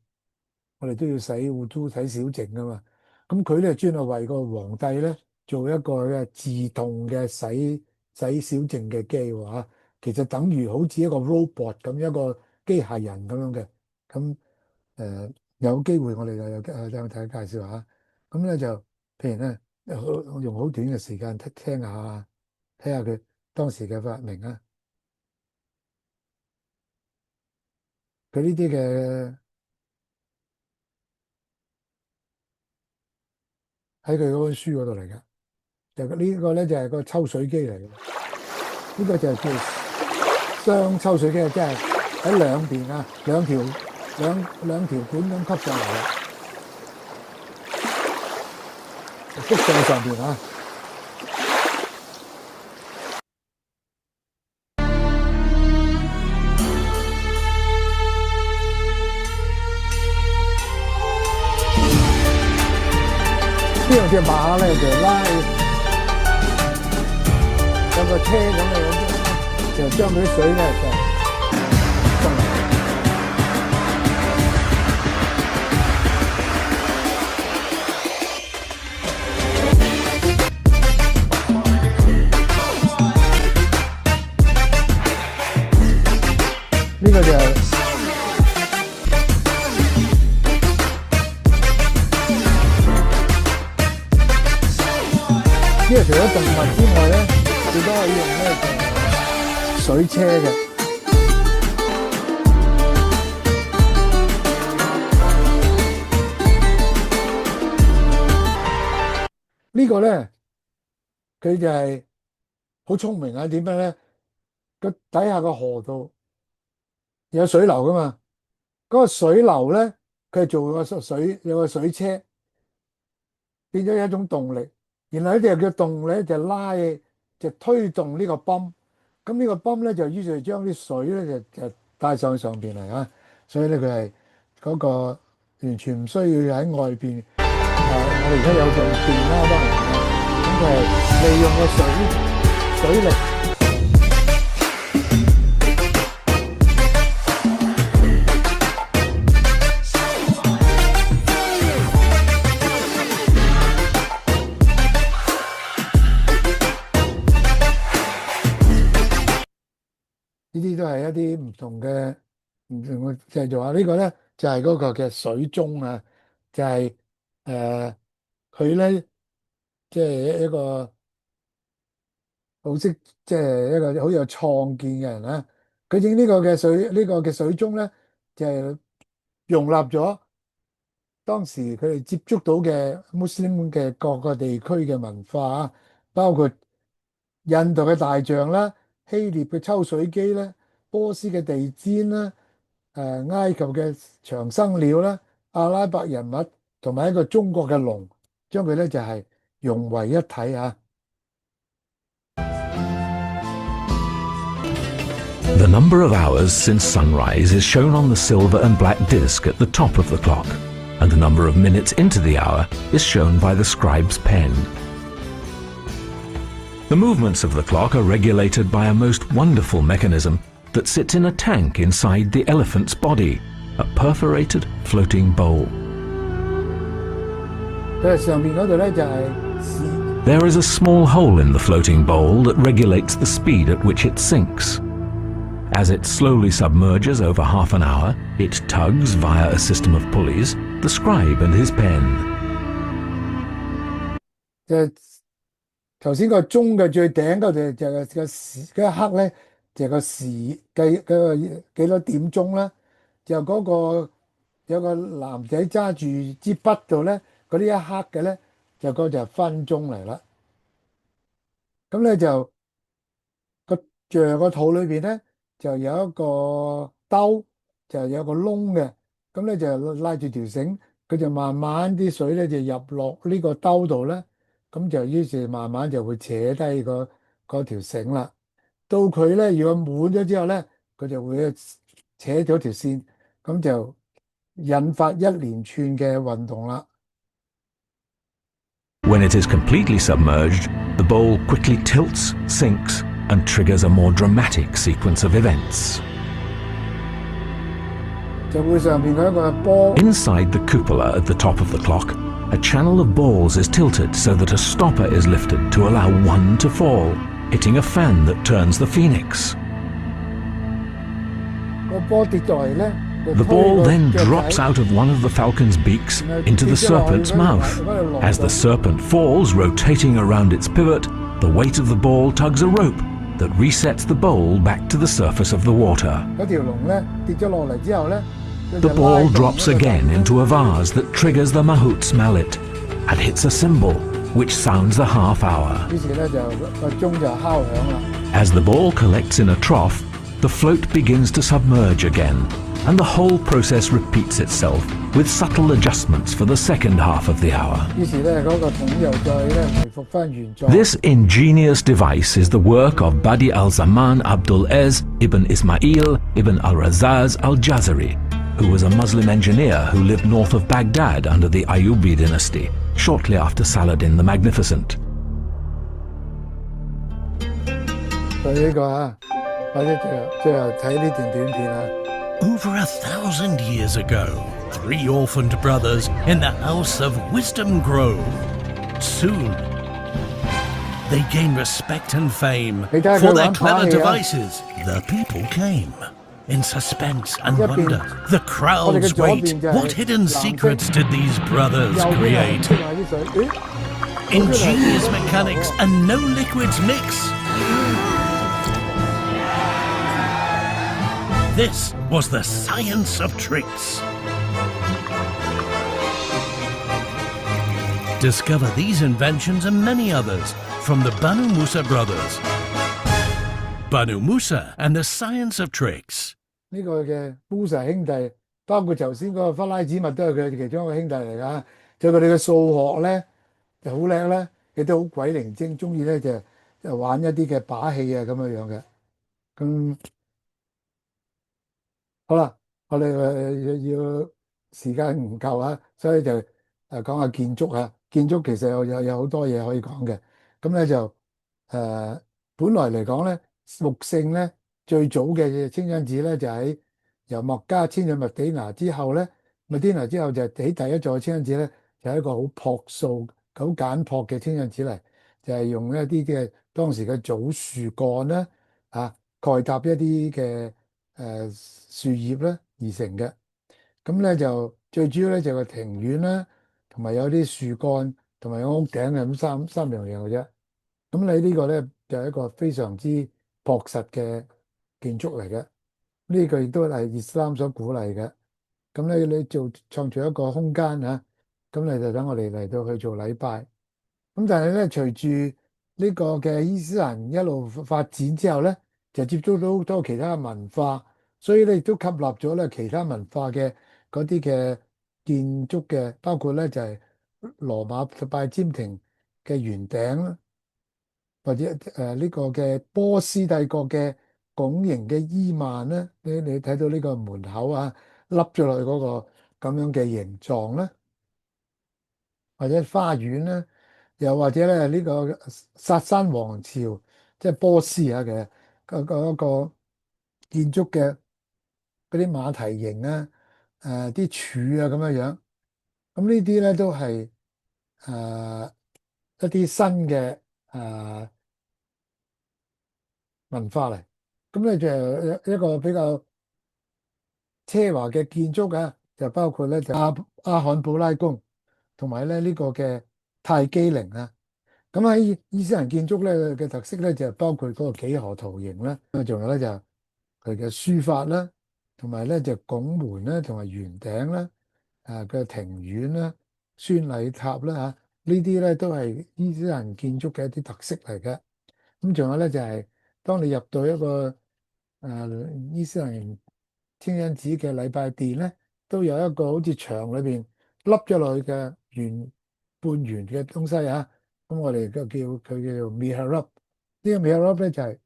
S1: 我哋都要洗護膚洗小淨噶嘛。咁佢咧專係為個皇帝咧做一個嘅自動嘅洗小淨嘅機喎嚇。其實等於好似一個 robot 咁，一個機械人咁樣嘅。咁有機會我哋就有睇介紹下。咁咧就譬如咧用好短嘅時間聽下，睇下佢當時嘅發明啊。佢呢啲嘅喺佢嗰本書嗰度嚟嘅。就呢個咧就係個抽水機嚟嘅。呢個就係叫雙抽水機，即係喺兩邊啊，兩條管咁吸上嚟嘅，覆上上邊啊。呢兩隻馬咧就拉有個車咁嘅，就將佢啲水咧就送嚟。呢個就係呢個除咗動物之外咧，亦都可以用咧就水車嘅。呢個咧佢就係好聰明啊！點樣咧？個底下個河道有水流噶嘛？嗰個水流咧，佢係做個有個水車，變咗一種動力。然後呢啲又叫動力，就就推動呢個泵。咁呢個泵咧就於是將啲水咧就帶上邊嚟啊。所以咧佢係嗰個完全唔需要喺外邊。我哋而家有用電啦，當然啦。咁佢係利用個水力。呢啲都係一啲唔同嘅製造啊！呢個咧就係嗰個嘅水鐘啊，就係佢咧即係一個好識即係一個好有創建嘅人啦。佢整呢個嘅水鐘咧，就係容納咗當時佢哋接觸到嘅穆斯林嘅各個地區嘅文化啊，包括印度嘅大象啦、希臘嘅抽水機啦、波斯嘅地氈啦、埃及嘅長生鳥啦、阿拉伯人物同埋一個中國嘅龍，將佢咧就係融為一體啊。
S2: The number of hours since sunrise is shown on the silver and black disc at the top of the clock, and the number of minutes into the hour is shown by the scribe's pen. The movements of the clock are regulated by a most wonderful mechanism that sits in a tank inside the elephant's body, a perforated floating bowl.
S1: 佢上邊嗰度咧就係時
S2: There is a small hole in the floating bowl that regulates the speed at which it sinks. As it slowly submerges over half an hour, it tugs via a system of pulleys the scribe and his pen.
S1: 就係頭先個鐘嘅最頂嗰度就係個時嗰一刻咧，就係個時計嗰個幾多點鐘啦。就嗰個有個男仔揸住支筆度咧，嗰啲一刻嘅咧，就嗰就係分鐘嚟啦。咁咧就個象個肚裏邊咧就有一個兜，就有個窿嘅。咁咧就拉住條繩，佢就慢慢啲水咧就入落呢個兜度咧。咁就於是慢慢就會扯低嗰條繩啦。到佢咧如果滿咗之後咧，佢就會扯咗條線，咁就引發一連串嘅運動啦。
S2: When it is completely submerged, the bowl quickly tilts, sinks, and triggers a more dramatic sequence of events.
S1: 就會上邊嗰一個波，
S2: Inside the cupola at the top of the clock, a channel of balls is tilted so that a stopper is lifted to allow one to fall, hitting a fan that turns the phoenix.
S1: 個波跌落嚟咧，就
S2: The
S1: 推
S2: ball
S1: 個
S2: then
S1: 雀仔
S2: drops out of one of the falcon's beaks into the serpent's mouth. As the serpent falls, rotating around its pivot, the weight of the ball tugs a rope that resets the bowl back to the surface of the water.
S1: 嗰條龍咧跌咗落嚟之後咧，佢
S2: The
S1: 就拉
S2: ball
S1: 動
S2: drops
S1: 嗰個
S2: again
S1: 鈴
S2: into a vase that triggers the mahout's mallet and hits a cymbal, which sounds the half hour.
S1: 於是咧就個鐘就敲響啦。
S2: As the ball collects in a trough, the float begins to submerge again, and the whole process repeats itself with subtle adjustments for the second half of the hour.
S1: 於是咧嗰個桶又再咧回復翻原狀。
S2: This ingenious device is the work of Badi al-Zaman Abdul Ez ibn Ismail ibn al-Razaz al-Jazari, who was a Muslim engineer who lived north of Baghdad under the Ayyubi dynasty, shortly after Saladin the Magnificent.
S1: 對呢個啊，或者最後睇呢段短片啊。
S3: Over 1,000 years ago, 3 orphaned brothers in the house of Wisdom Grove. Soon, they gained respect and fame
S1: Hey, Dad,
S3: for
S1: go
S3: their
S1: on,
S3: clever
S1: party, yeah.
S3: devices. The people came. In suspense and
S1: Yep,
S3: wonder,
S1: in-
S3: the crowds
S1: job
S3: wait.
S1: in there.
S3: What hidden secrets did these brothers
S1: 右邊係
S3: create?
S1: 出埋啲水，咦？
S3: Ingenious mechanics and no liquids mix. This was the science of tricks. Discover these inventions and many others from the Banu Musa brothers. Banu Musa and the Science of Tricks.
S1: 呢個嘅 Musa 兄弟，包括頭先嗰個弗拉子密都係佢其中一個兄弟嚟㗎。就佢哋嘅數學咧就好叻咧，亦都好鬼靈精，中意咧就玩一啲嘅把戲啊咁樣樣嘅。咁好啦，我哋要時間唔夠啊，所以就講下建築啊。建築其實有好多嘢可以講嘅。咁咧就本來嚟講咧，木姓咧最早嘅清真寺咧就喺由麥加遷咗麥地那之後咧，麥地那之後就起第一座清真寺咧，就係一個好樸素、好簡樸嘅清真寺嚟，就係用一啲嘅當時嘅棗樹幹咧蓋搭一啲嘅樹葉咧而成嘅。咁咧就最主要咧就係個庭院啦，同埋有啲樹幹，同埋有屋頂嘅咁三樣嘢嘅啫。咁你呢個咧就係一個非常之樸實嘅建築嚟嘅。呢個亦都係伊斯蘭所鼓勵嘅。咁咧你創造一個空間嚇，咁你就等我哋嚟到去做禮拜。咁但係咧，隨住呢個嘅伊斯蘭一路發展之後咧，就接觸到好多其他嘅文化，所以咧亦都吸納咗咧其他文化嘅嗰啲嘅建築嘅，包括咧就係羅馬拜占庭嘅圓頂啦，或者呢個嘅波斯帝國嘅拱形嘅伊曼咧，你睇到呢個門口啊，凹咗落去嗰個咁樣嘅形狀咧，或者花園咧。又或者咧呢個薩珊王朝，即係波斯啊嘅嗰個建築嘅嗰啲馬蹄形啊、啲柱啊咁樣樣，咁呢啲咧都係誒一啲新嘅誒文化嚟。咁咧就一個比較奢華嘅建築啊，就包括咧就阿罕布拉宮同埋咧呢個嘅泰姬陵啊。咁喺伊斯蘭建築咧嘅特色咧就包括嗰個幾何圖形啦，咁啊仲有咧就佢嘅書法啦，同埋咧就拱門啦，同埋圓頂啦，嘅庭院啦、宣禮塔啦嚇，呢啲咧都係伊斯蘭建築嘅一啲特色嚟嘅。咁仲有咧就係、當你入到一個伊斯蘭清真寺嘅禮拜殿咧，都有一個好似牆裏邊凹咗落去嘅半圓嘅東西啊。咁我哋就叫佢叫做 mihrab。呢個 mihrab 咧就係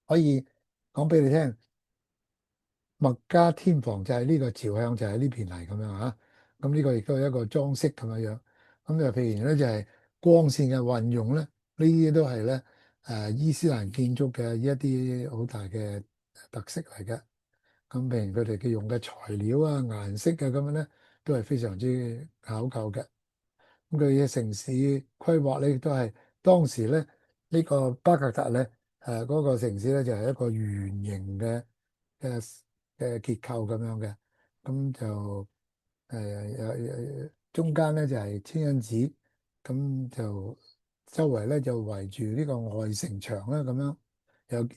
S1: 可以講俾你聽，麥加天房就係呢個朝向就係呢邊嚟咁樣嚇。咁呢個亦都係一個裝飾咁樣樣。咁就譬如咧就係光線嘅運用咧，呢啲都係咧伊斯蘭建築嘅一啲好大嘅特色嚟嘅。咁譬如佢哋嘅用嘅材料啊、顏色啊咁樣咧，都係非常之考究嘅。咁佢嘅城市規劃咧，亦都係當時咧呢個巴格達咧嗰個城市咧就係一個圓形嘅嘅結構咁樣嘅。咁就中間咧就係清真寺，咁就周圍咧就圍住呢個外城牆啦咁樣。有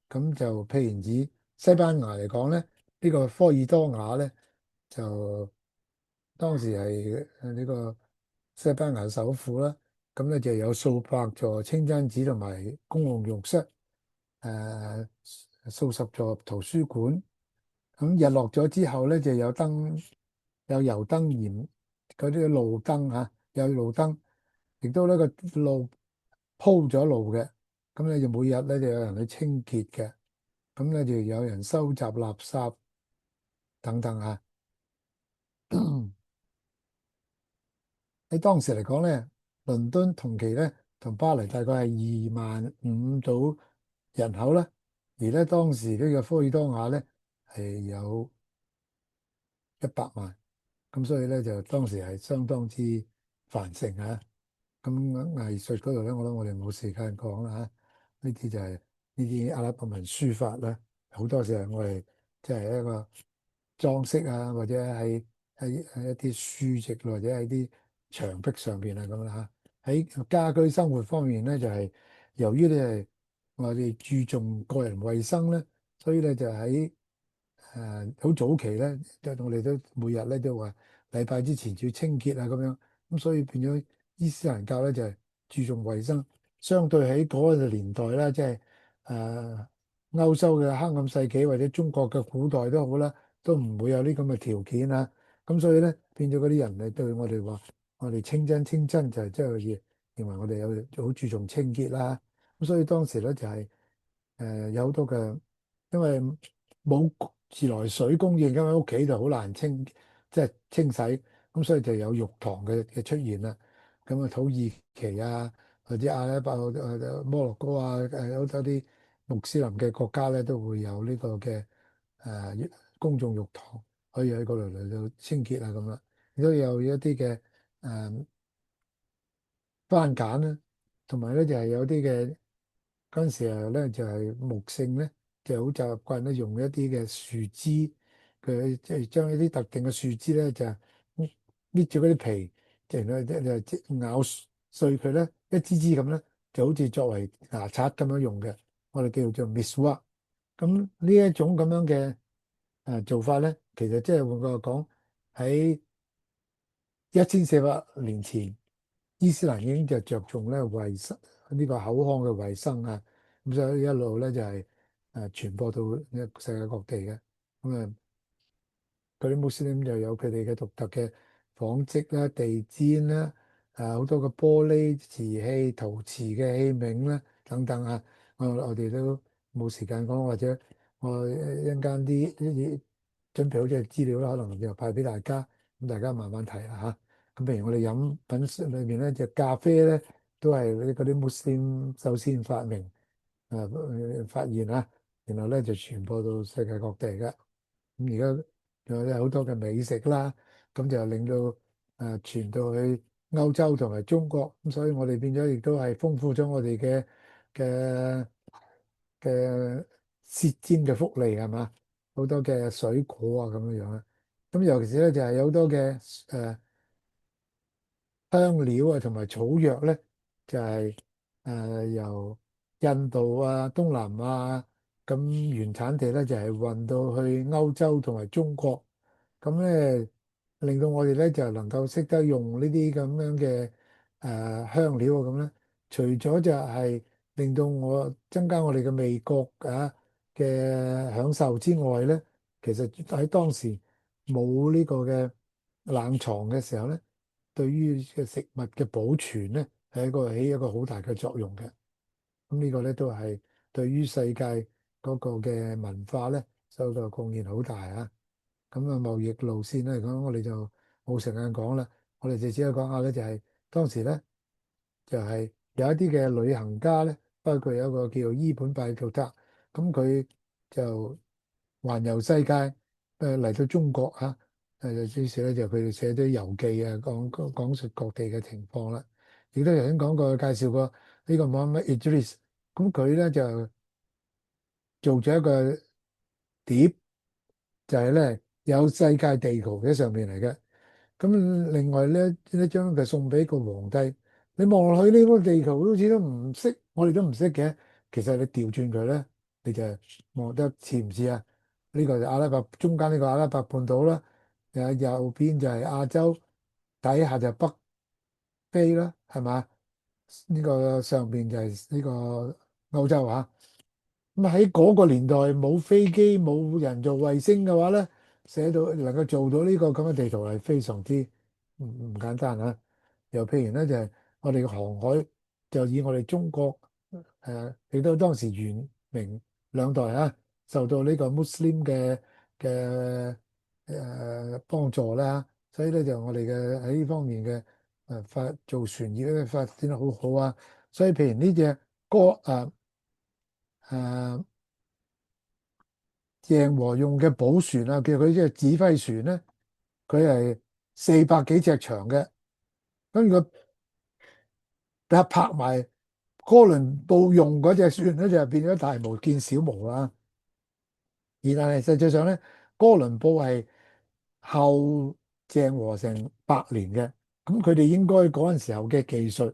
S1: 咁就譬如以西班牙嚟講咧，呢個科爾多瓦咧就當時係呢個西班牙首府啦。咁咧就有數百座清真寺同埋公共浴室，誒、數十座圖書館。咁日落咗之後咧，就有有油燈燃嗰啲路燈嚇，有路燈，亦都呢個路鋪咗路嘅。咁咧就每日咧就有人去清潔嘅，咁咧就有人收集垃圾等等啊。喺當時嚟講咧，倫敦同期咧同巴黎大概係2萬5到人口啦，而咧當時呢個科爾多瓦咧係有100萬，咁所以咧就當時係相當之繁盛啊。咁藝術嗰度咧，我諗我哋冇時間講啦嚇。呢啲就係呢啲阿拉伯文書法啦，好多時候我哋即係一個裝飾啊，或者喺一啲書籍或者喺啲牆壁上邊啊咁啦嚇。喺家居生活方面咧，就係由於咧我哋注重個人衞生咧，所以咧就喺好早期咧，我哋都每日咧都話禮拜之前要清潔啊咁樣。咁所以變咗伊斯蘭教咧就係注重衞生，相對喺嗰個年代啦，即係歐洲嘅黑暗世紀或者中國嘅古代都好啦，都唔會有呢咁嘅條件啊。咁所以咧變咗嗰啲人嚟對我哋話，我哋清真就係即係認為我哋有好注重清潔啦。咁所以當時咧就係有好多嘅，因為冇自來水供應，因為屋企就好難即係清洗。咁所以就有浴堂嘅出現啦。咁啊，土耳其啊，或者阿拉伯摩洛哥啊，好多啲穆斯林嘅國家咧，都會有呢個嘅公眾浴堂，可以喺嗰度嚟到清潔啊咁啦。亦都有一啲嘅誒番梘啦，同埋咧就係有啲嘅嗰陣時候咧就係木姓咧就好習慣咧用一啲嘅樹枝，佢即係將一啲特定嘅樹枝咧就搣住嗰啲皮，然後就咬碎佢咧，一支支咁咧，就好似作為牙刷咁樣用嘅，我哋叫做 miswak。咁呢一種咁樣嘅做法咧，其實即係換句話講，喺1400年前，伊斯蘭已經就着重咧衞生呢個口腔嘅衞生啊。咁所以一路咧就係傳播到世界各地嘅。咁啊，嗰啲穆斯林就有佢哋嘅獨特嘅紡織啦、地氈啦、好多嘅玻璃瓷器、陶瓷嘅器皿啦等等啊。我哋都冇時間講，或者我一陣間啲準備好啲資料啦，可能就派俾大家，咁大家慢慢睇啦嚇。咁譬如我哋飲品裏面咧，隻咖啡咧都係嗰啲穆斯林首先發明發現啊，然後咧就傳播到世界各地嘅。咁而家仲有咧好多嘅美食啦，咁就令到傳到去歐洲同埋中國，咁所以我哋變咗亦都係豐富咗我哋嘅嘅舌尖嘅福利係嘛？好多嘅水果啊咁樣樣啊，咁尤其是咧就係有好多嘅香料啊同埋草藥咧，就係由印度啊、東南亞咁原產地咧就係運到去歐洲同埋中國。咁咧令到我哋咧就能夠識得用呢啲咁樣嘅香料啊咁咧，除咗就係令到我增加我哋嘅味覺嘅享受之外咧，其實喺當時冇呢個嘅冷藏嘅時候咧，對於嘅食物嘅保存咧係起一個好大嘅作用嘅。咁呢個咧都係對於世界嗰個嘅文化咧受到貢獻好大啊！咁啊，貿易路線咧嚟講，我哋就冇時間講啦。我哋就只係講下咧，就係當時咧，就係有一啲嘅旅行家咧，包括有一個叫做伊本拜杜德，咁佢就環遊世界，嚟到中國啊，於是咧就佢哋寫啲遊記啊，講述各地嘅情況啦。亦都頭先講過介紹過呢個 Muhammad Idris，咁佢咧就做咗一個碟。就係咧有世界地圖喺上面嚟嘅。咁另外咧呢張就送俾個皇帝。你望落去呢個地圖好似都唔識，我哋都唔識嘅。其實你調轉佢咧，你就望得似唔似啊？呢個就阿拉伯中間呢個阿拉伯半島啦，右邊就係亞洲，底下就北非啦，係嘛？呢個上邊就係呢個歐洲啊。咁喺嗰個年代冇飛機冇人造衛星嘅話咧，寫到能夠做到呢個咁嘅地圖係非常之唔簡單啊！又譬如咧就係我哋嘅航海，就以我哋中國亦都當時元明兩代啊，受到呢個穆斯林嘅幫助啦，所以咧就我哋嘅喺呢方面嘅造船業咧發展得好好啊！所以譬如呢隻歌誒鄭和用嘅寶船啊，叫佢即係指揮船咧，佢係400幾尺長嘅。咁如果拍埋哥倫布用嗰隻船咧，就變咗大模見小模啦。而但係實際上咧，哥倫布係後鄭和成100年嘅，咁佢哋應該嗰陣時候嘅技術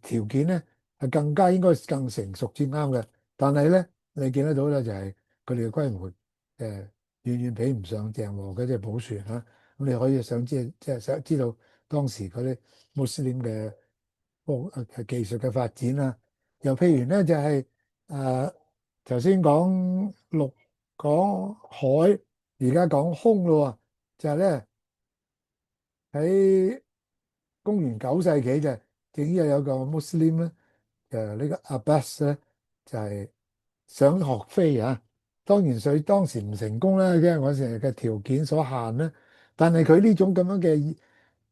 S1: 條件咧係更加應該更成熟先啱嘅。但係咧，你見得到咧就係佢哋嘅規模遠遠比唔上鄭和嗰隻寶船啊。咁你可以想即係想知道當時嗰啲穆斯林嘅技術嘅發展啦。又譬如咧就係誒頭先講陸講海，而家講空咯喎，就係咧喺公元9世紀就已經有個穆斯林咧，呢個阿巴斯咧就係想學飛啊。當然佢當時唔成功啦，因為嗰時嘅條件所限咧。但係佢呢種咁樣嘅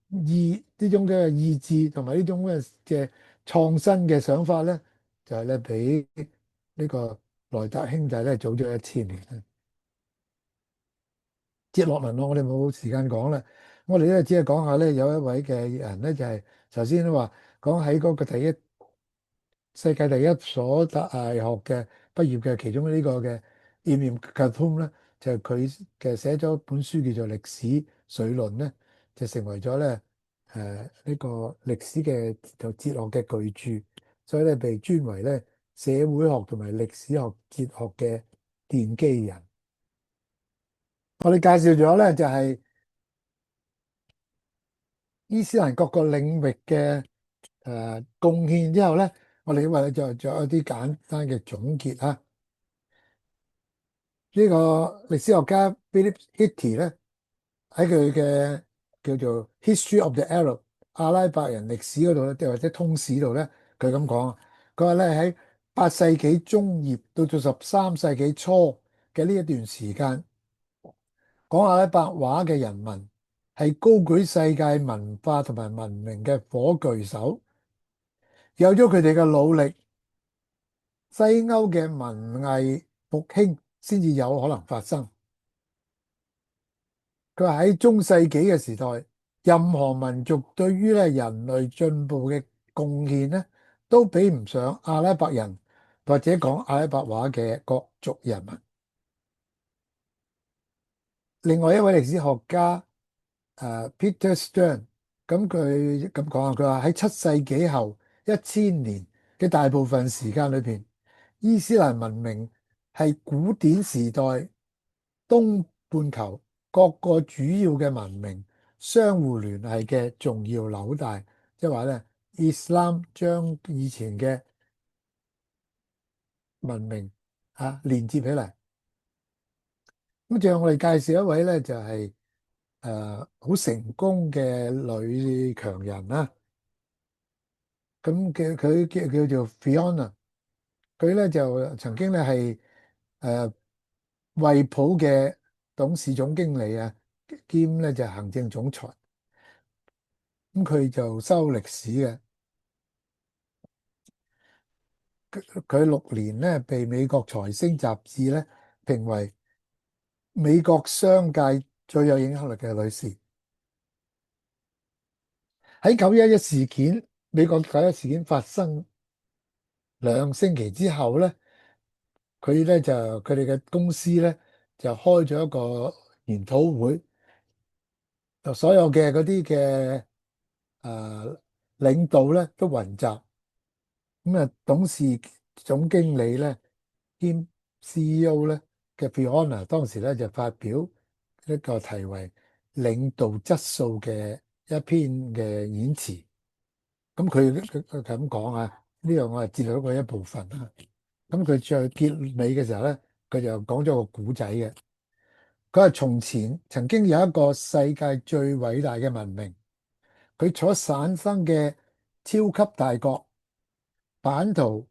S1: 呢種嘅意志同埋呢種嘅創新嘅想法咧，就係咧比呢個萊特兄弟咧早咗1000年。接落嚟我哋冇時間講啦，我哋咧只係講下咧有一位嘅人咧就係頭先都話講喺嗰個世界第一所大學嘅畢業嘅其中呢個嘅 Ibn Khaldun 咧，就係佢嘅寫咗本書叫做《歷史緒論》咧，就成為咗咧呢個歷史嘅哲學嘅巨著，所以咧被尊為咧社會學同埋歷史學哲學嘅奠基人。我哋介紹咗咧就係伊斯蘭各個領域嘅貢獻之後咧，我哋為你再做一啲簡單嘅總結啊。呢個歷史學家 Philip Hitti 咧喺佢嘅叫做《History of the Arab》阿拉伯人歷史嗰度咧，或者通史度咧，佢咁講，佢話咧喺8世紀中葉到13世紀初嘅呢一段時間，講阿拉伯話嘅人民係高舉世界文化同埋文明嘅火炬手。有咗佢哋嘅努力，西歐嘅文藝復興先至有可能發生。佢話喺中世紀嘅時代，任何民族對於咧人類進步嘅貢獻咧，都比唔上阿拉伯人或者講阿拉伯話嘅各族人民。另外一位歷史學家Peter Stern，咁佢咁講啊，佢話喺7世紀後1000年嘅大部分時間裏邊，伊斯蘭文明係古典時代東半球各個主要嘅文明相互聯繫嘅重要紐帶，即係話咧，Islam 將以前嘅文明連接起嚟。咁仲有我哋介紹一位咧，就係好成功嘅女強人啦。咁佢叫做 Fiona，佢咧就曾經咧係惠普嘅董事總經理啊，兼咧就行政總裁。咁佢就修歷史嘅，佢6年咧被美國財星雜誌咧評為美國商界最有影響力嘅女士。喺911事件，美國911事件發生2星期之後咧，佢哋嘅公司咧就開咗一個研討會，就所有嘅嗰啲嘅領導咧都雲集。咁啊，董事總經理咧兼 CEO 咧嘅 Fiona 當時咧就發表一個題為領導質素嘅一篇嘅演辭。咁佢咁講啊，呢樣我係節錄咗一部分啊。咁佢最結尾嘅時候咧，佢就講咗個古仔嘅。佢話從前曾經有一個世界最偉大嘅文明，佢所產生嘅超級大國版圖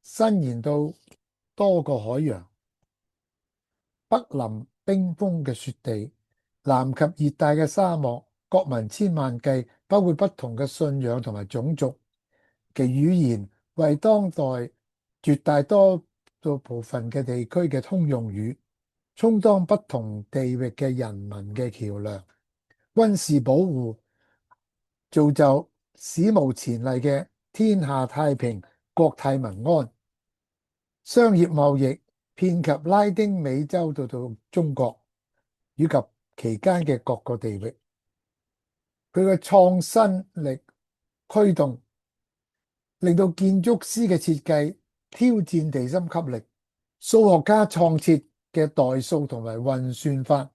S1: 伸延到多個海洋，北臨冰封嘅雪地，南及熱帶嘅沙漠，國民千萬計，包括不同嘅信仰同埋種族嘅語言，為當代絕大多數部分嘅地區嘅通用語，充當不同地域嘅人民嘅橋梁，軍事保護，造就史無前例嘅天下太平、國泰民安。商業貿易遍及拉丁美洲到中國，以及期間嘅各個地域。佢嘅創新力驅動，令到建築師嘅設計挑戰地心吸力，數學家創設嘅代數同埋運算法，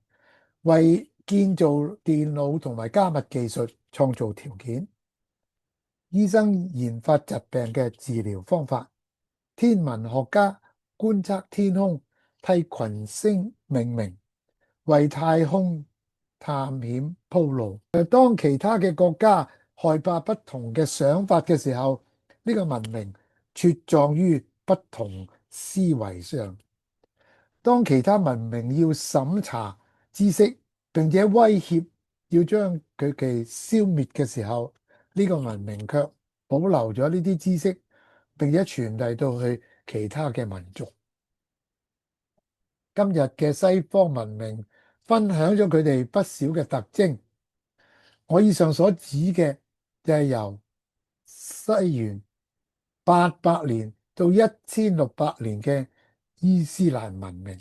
S1: 為建造電腦同埋加密技術創造條件。醫生研發疾病嘅治療方法，天文學家觀測天空，替群星命名，為太空探險鋪路。當其他嘅國家害怕不同嘅想法嘅時候，呢個文明茁壯於不同思維上。當其他文明要審查知識，並且威脅要將佢哋消滅嘅時候，呢個文明卻保留咗呢啲知識，並且傳遞到去其他嘅民族。今日嘅西方文明分享咗佢哋不少嘅特徵。我以上所指嘅就係由西元800年到1600年嘅伊斯蘭文明。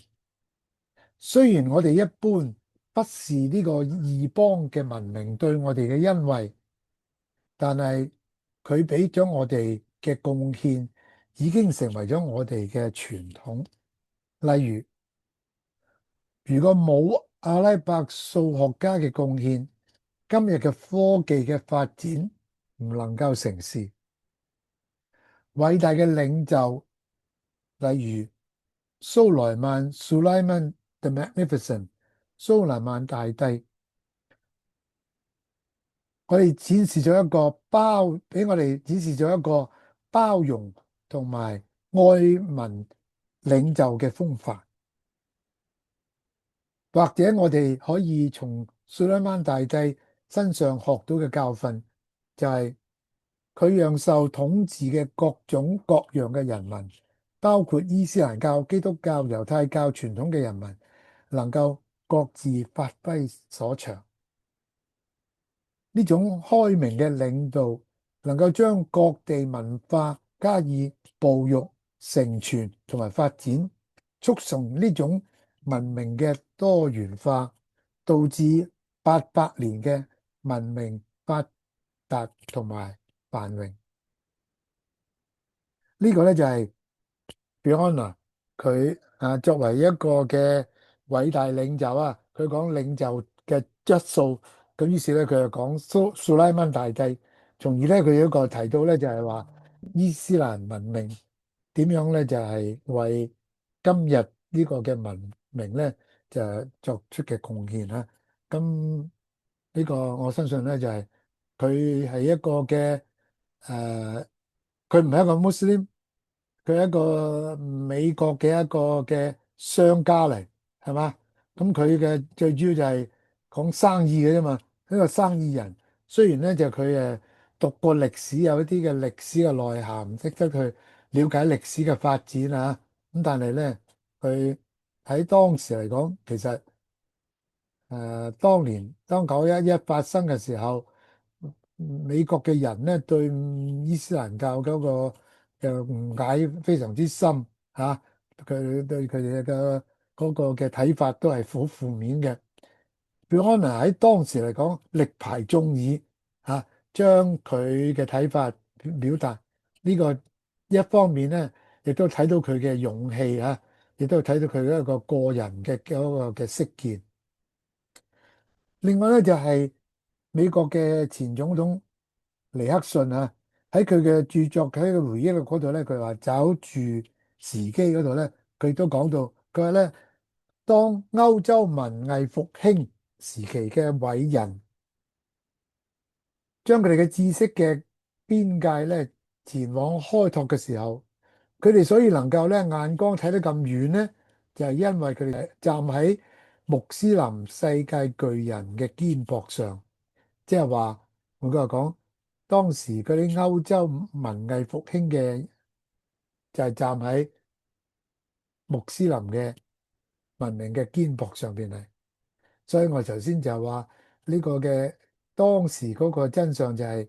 S1: 雖然我哋一般不視呢個異邦嘅文明對我哋嘅恩惠，但係佢俾咗我哋嘅貢獻已經成為咗我哋嘅傳統。例如，如果冇阿拉伯數學家嘅貢獻，今日嘅科技嘅發展唔能夠成事。偉大嘅領袖，例如蘇萊曼 Sulaiman the Magnificent 蘇萊曼大帝，俾我哋展示咗一個包容同埋愛民領袖嘅風範。或者我哋可以從蘇拉曼大帝身上學到嘅教訓，就係佢讓受統治嘅各種各樣嘅人民，包括伊斯蘭教、基督教、猶太教傳統嘅人民，能夠各自發揮所長。呢種開明嘅領導，能夠將各地文化加以哺育、承傳同埋發展，促成呢種文明嘅多元化，導致800年嘅文明發達同埋繁榮。呢個咧就係 Fiona 佢作為一個嘅偉大領袖啊，佢講領袖嘅質素，咁於是咧佢就講蘇拉曼大帝，從而咧佢有一個提到咧就係話伊斯蘭文明點樣咧就係為今日呢個嘅文明咧就作出嘅貢獻啦。咁呢個我相信咧就係佢係一個嘅佢唔係一個穆斯林。佢係一個美國嘅一個嘅商家嚟，係嘛？咁佢嘅最主要就係講生意嘅啫嘛。一個生意人，雖然咧就佢讀過歷史，有一啲嘅歷史嘅內涵，識得去了解歷史嘅發展啊。咁但係咧，佢喺當時嚟講，其實當年當911發生嘅時候，美國嘅人咧對伊斯蘭教嗰個嘅誤解非常之深嚇，佢對佢哋嘅嗰個嘅睇法都係好負面嘅。貝安娜喺當時嚟講力排眾議嚇，將佢嘅睇法表達呢個一方面咧，亦都睇到佢嘅勇氣嚇，亦都睇到佢一個個人嘅嗰個嘅識見。另外咧就係美國嘅前總統尼克遜啊，喺佢嘅著作喺個回憶嗰度咧，佢話找住時機嗰度咧，佢都講到，佢話咧，當歐洲文藝復興時期嘅偉人將佢哋嘅知識嘅邊界咧前往開拓嘅時候，佢哋所以能夠咧眼光睇得咁遠咧，就係因為佢哋站喺穆斯林世界巨人嘅肩膊上。即係話，換句話講，當時嗰啲歐洲文藝復興嘅就係站喺穆斯林嘅文明嘅肩膊上邊嚟，所以我頭先就話呢個嘅當時嗰個真相就係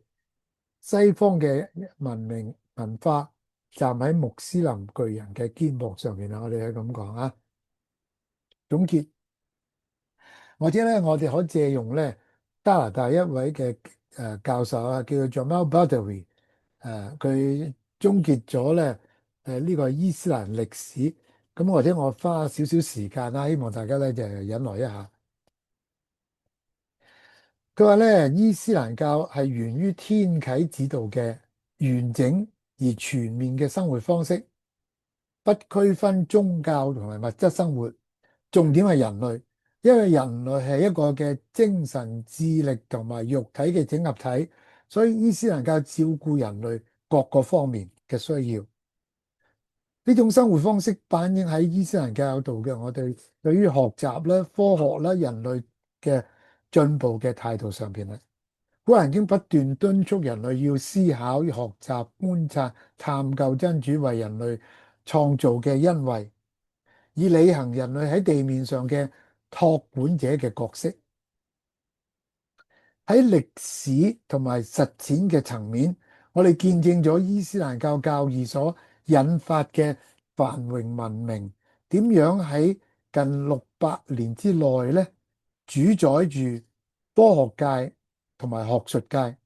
S1: 西方嘅文明文化站喺穆斯林巨人嘅肩膊上邊啊！我哋係咁講啊。總結。或者咧，我哋可借用咧加拿大一位嘅教授啊，叫做 Jamal Badawi，佢終結咗咧呢個伊斯蘭歷史。咁或者我花少少時間啦，希望大家咧就忍耐一下。佢話咧，伊斯蘭教係源於天啟指導嘅完整而全面嘅生活方式，不區分宗教同埋物質生活，重點係人類。因為人類係一個嘅精神、智力同埋肉體嘅整合體，所以伊斯蘭教照顧人類各個方面嘅需要。呢種生活方式反映喺伊斯蘭教度嘅我哋對於學習啦、科學啦、人類嘅進步嘅態度上邊啦。古蘭經不斷敦促人類要思考、要學習、觀察、探究真主為人類創造嘅恩惠，以履行人類喺地面上嘅託管者嘅角色。喺歷史同埋實踐嘅層面，我哋見證咗伊斯蘭教教義所引發嘅繁榮文明點樣喺近600年之內咧，主宰住科學界同埋學術界，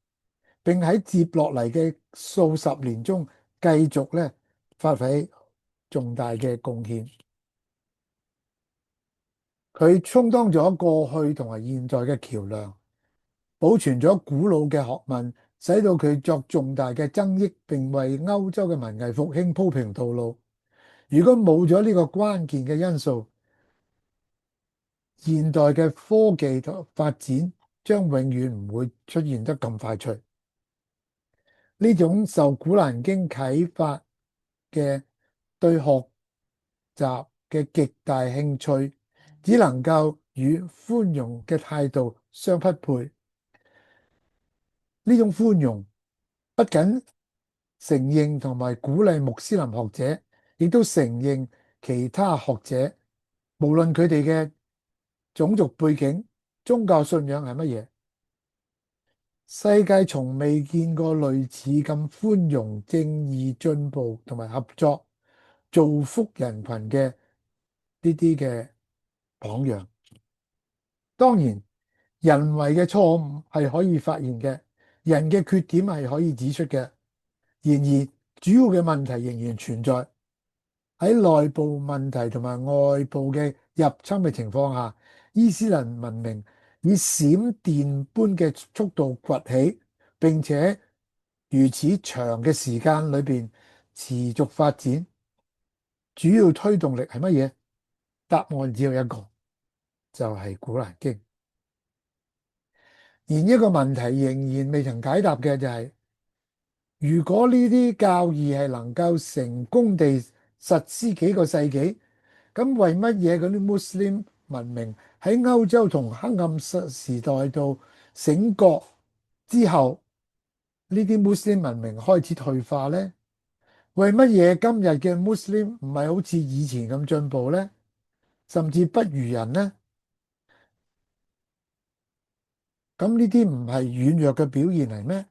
S1: 並喺接落嚟嘅數十年中繼續咧發揮重大嘅貢獻。佢充當咗過去同埋現在嘅橋梁，保存咗古老嘅學問，使到佢作重大嘅增益，並為歐洲嘅文藝復興鋪平道路。如果冇咗呢個關鍵嘅因素，現代嘅科技同發展將永遠唔會出現得咁快脆。呢種受古蘭經啟發嘅對學習嘅極大興趣，只能夠與寬容嘅態度相匹配。呢種寬容不僅承認同埋鼓勵穆斯林學者，亦都承認其他學者，無論佢哋嘅種族背景、宗教信仰係乜嘢。世界從未見過類似咁寬容、正義、進步同埋合作、造福人群嘅呢啲嘅榜樣。當然，人為嘅錯誤係可以發現嘅，人嘅缺點係可以指出嘅。然而，主要嘅問題仍然存在。喺內部問題同埋外部嘅入侵嘅情況下，伊斯蘭文明以閃電般嘅速度崛起，並且如此長嘅時間裏邊持續發展。主要推動力係乜嘢？答案只有一個，就係古蘭經。而一個問題仍然未曾解答嘅就係，如果呢啲教義係能夠成功地實施幾個世紀，咁為乜嘢嗰啲穆斯林文明喺歐洲同黑暗時代度醒覺之後，呢啲穆斯林文明開始退化呢？為乜嘢今日嘅穆斯林唔係好似以前咁進步呢？甚至不如人呢？咁呢啲唔係軟弱嘅表現嚟咩？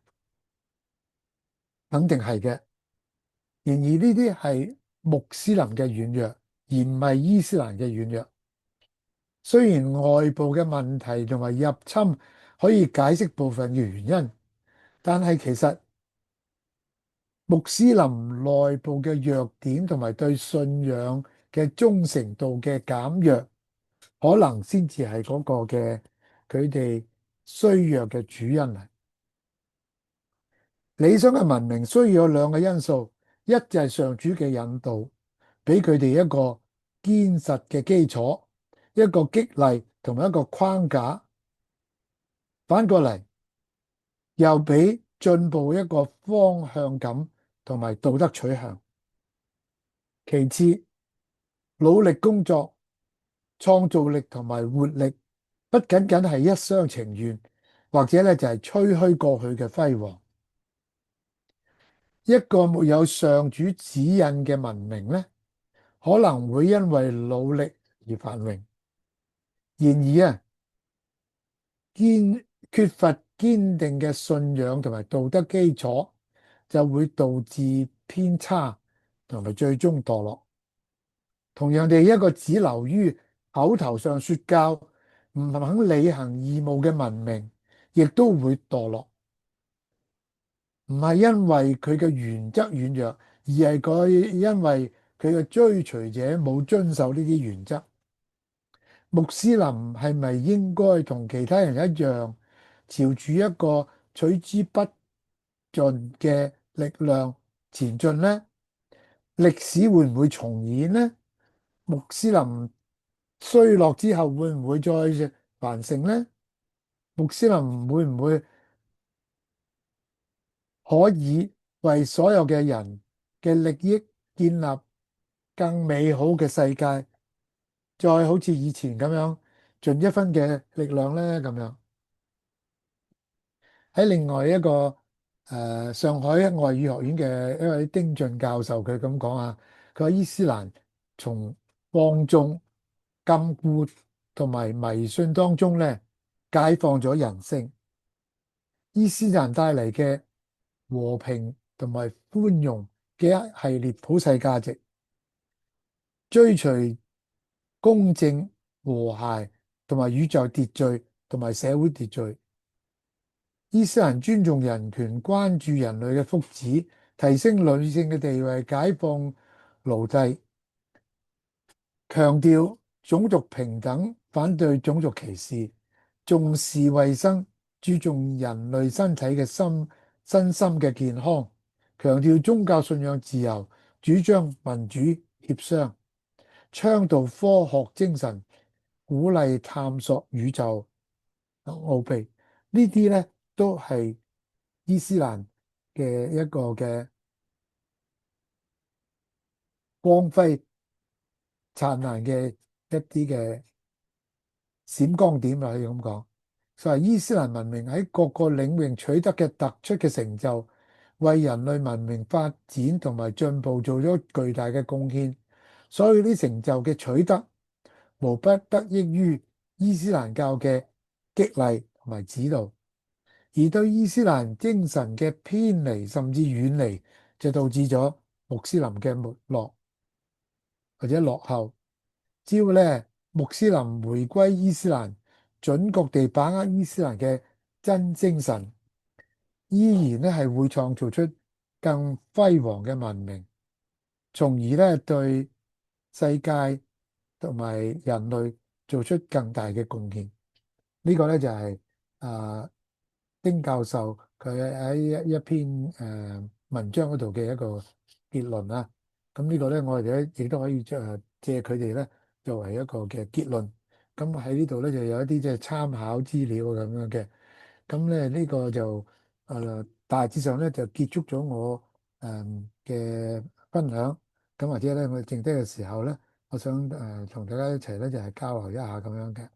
S1: 肯定係嘅。然而呢啲係穆斯林嘅軟弱，而唔係伊斯蘭嘅軟弱。雖然外部嘅問題同埋入侵可以解釋部分嘅原因，但係其實穆斯林內部嘅弱點同埋對信仰嘅忠誠度嘅減弱，可能先至係嗰個嘅佢哋衰弱嘅主因嚟。理想嘅文明需要有兩個因素，一就係上主嘅引導，俾佢哋一個堅實嘅基礎，一個激勵同埋一個框架。反過嚟，又俾進步一個方向感同埋道德取向。其次，努力工作、創造力同埋活力，不僅僅係一廂情願，或者咧就係吹噓過去嘅輝煌。一個沒有上主指引嘅文明咧，可能會因為努力而繁榮。然而啊，缺乏堅定嘅信仰同埋道德基礎，就會導致偏差同埋最終墮落。同樣地，一個只流於口頭上說教，唔肯履行義務嘅文明，亦都會墮落。唔係因為佢嘅原則軟弱，而係因為佢嘅追隨者冇遵守呢啲原則。穆斯林係咪應該同其他人一樣，朝住一個取之不盡嘅力量前進呢？歷史會唔會重演呢？穆斯林衰落之後會唔會再繁盛呢？穆斯林會唔會可以為所有嘅人嘅利益建立更美好嘅世界，再好似以前咁樣盡一分嘅力量呢？咁樣喺另外一個上海外語學院嘅一位丁俊教授，佢咁講啊，佢話伊斯蘭從放縱、禁錮同埋迷信當中咧解放咗人性。伊斯蘭帶嚟嘅和平同埋寬容嘅一系列普世價值，追隨公正、和諧同埋宇宙秩序同埋社會秩序。伊斯蘭尊重人權，關注人類嘅福祉，提升女性嘅地位，解放奴隸，強調種族平等，反對種族歧視，重視衛生，注重人類身體嘅身心嘅健康，強調宗教信仰自由，主張民主協商，倡導科學精神，鼓勵探索宇宙奧秘。呢啲咧都係伊斯蘭嘅一個嘅光輝燦爛嘅一啲嘅閃光點啦，可以咁講。就係伊斯蘭文明喺各個領域取得嘅突出嘅成就，為人類文明發展同埋進步做咗巨大嘅貢獻。所以呢成就嘅取得，無不得益於伊斯蘭教嘅激勵同埋指導，而對伊斯蘭精神嘅偏離甚至遠離，就導致咗穆斯林嘅沒落或者落後。只要咧穆斯林回歸伊斯蘭，準確地把握伊斯蘭嘅真精神，依然咧係會創造出更輝煌嘅文明，從而咧對世界同埋人類做出更大嘅貢獻。呢個咧就係啊丁教授佢喺一篇文章嗰度嘅一個結論啦。咁呢個咧我哋咧亦都可以借佢哋咧作為一個嘅結論。咁喺呢度咧就有一啲即係參考資料咁樣嘅。咁咧呢個就大致上咧就結束咗我嘅分享。咁或者咧我哋剩低嘅時候咧，我想同大家一齊咧就係交流一下咁樣嘅。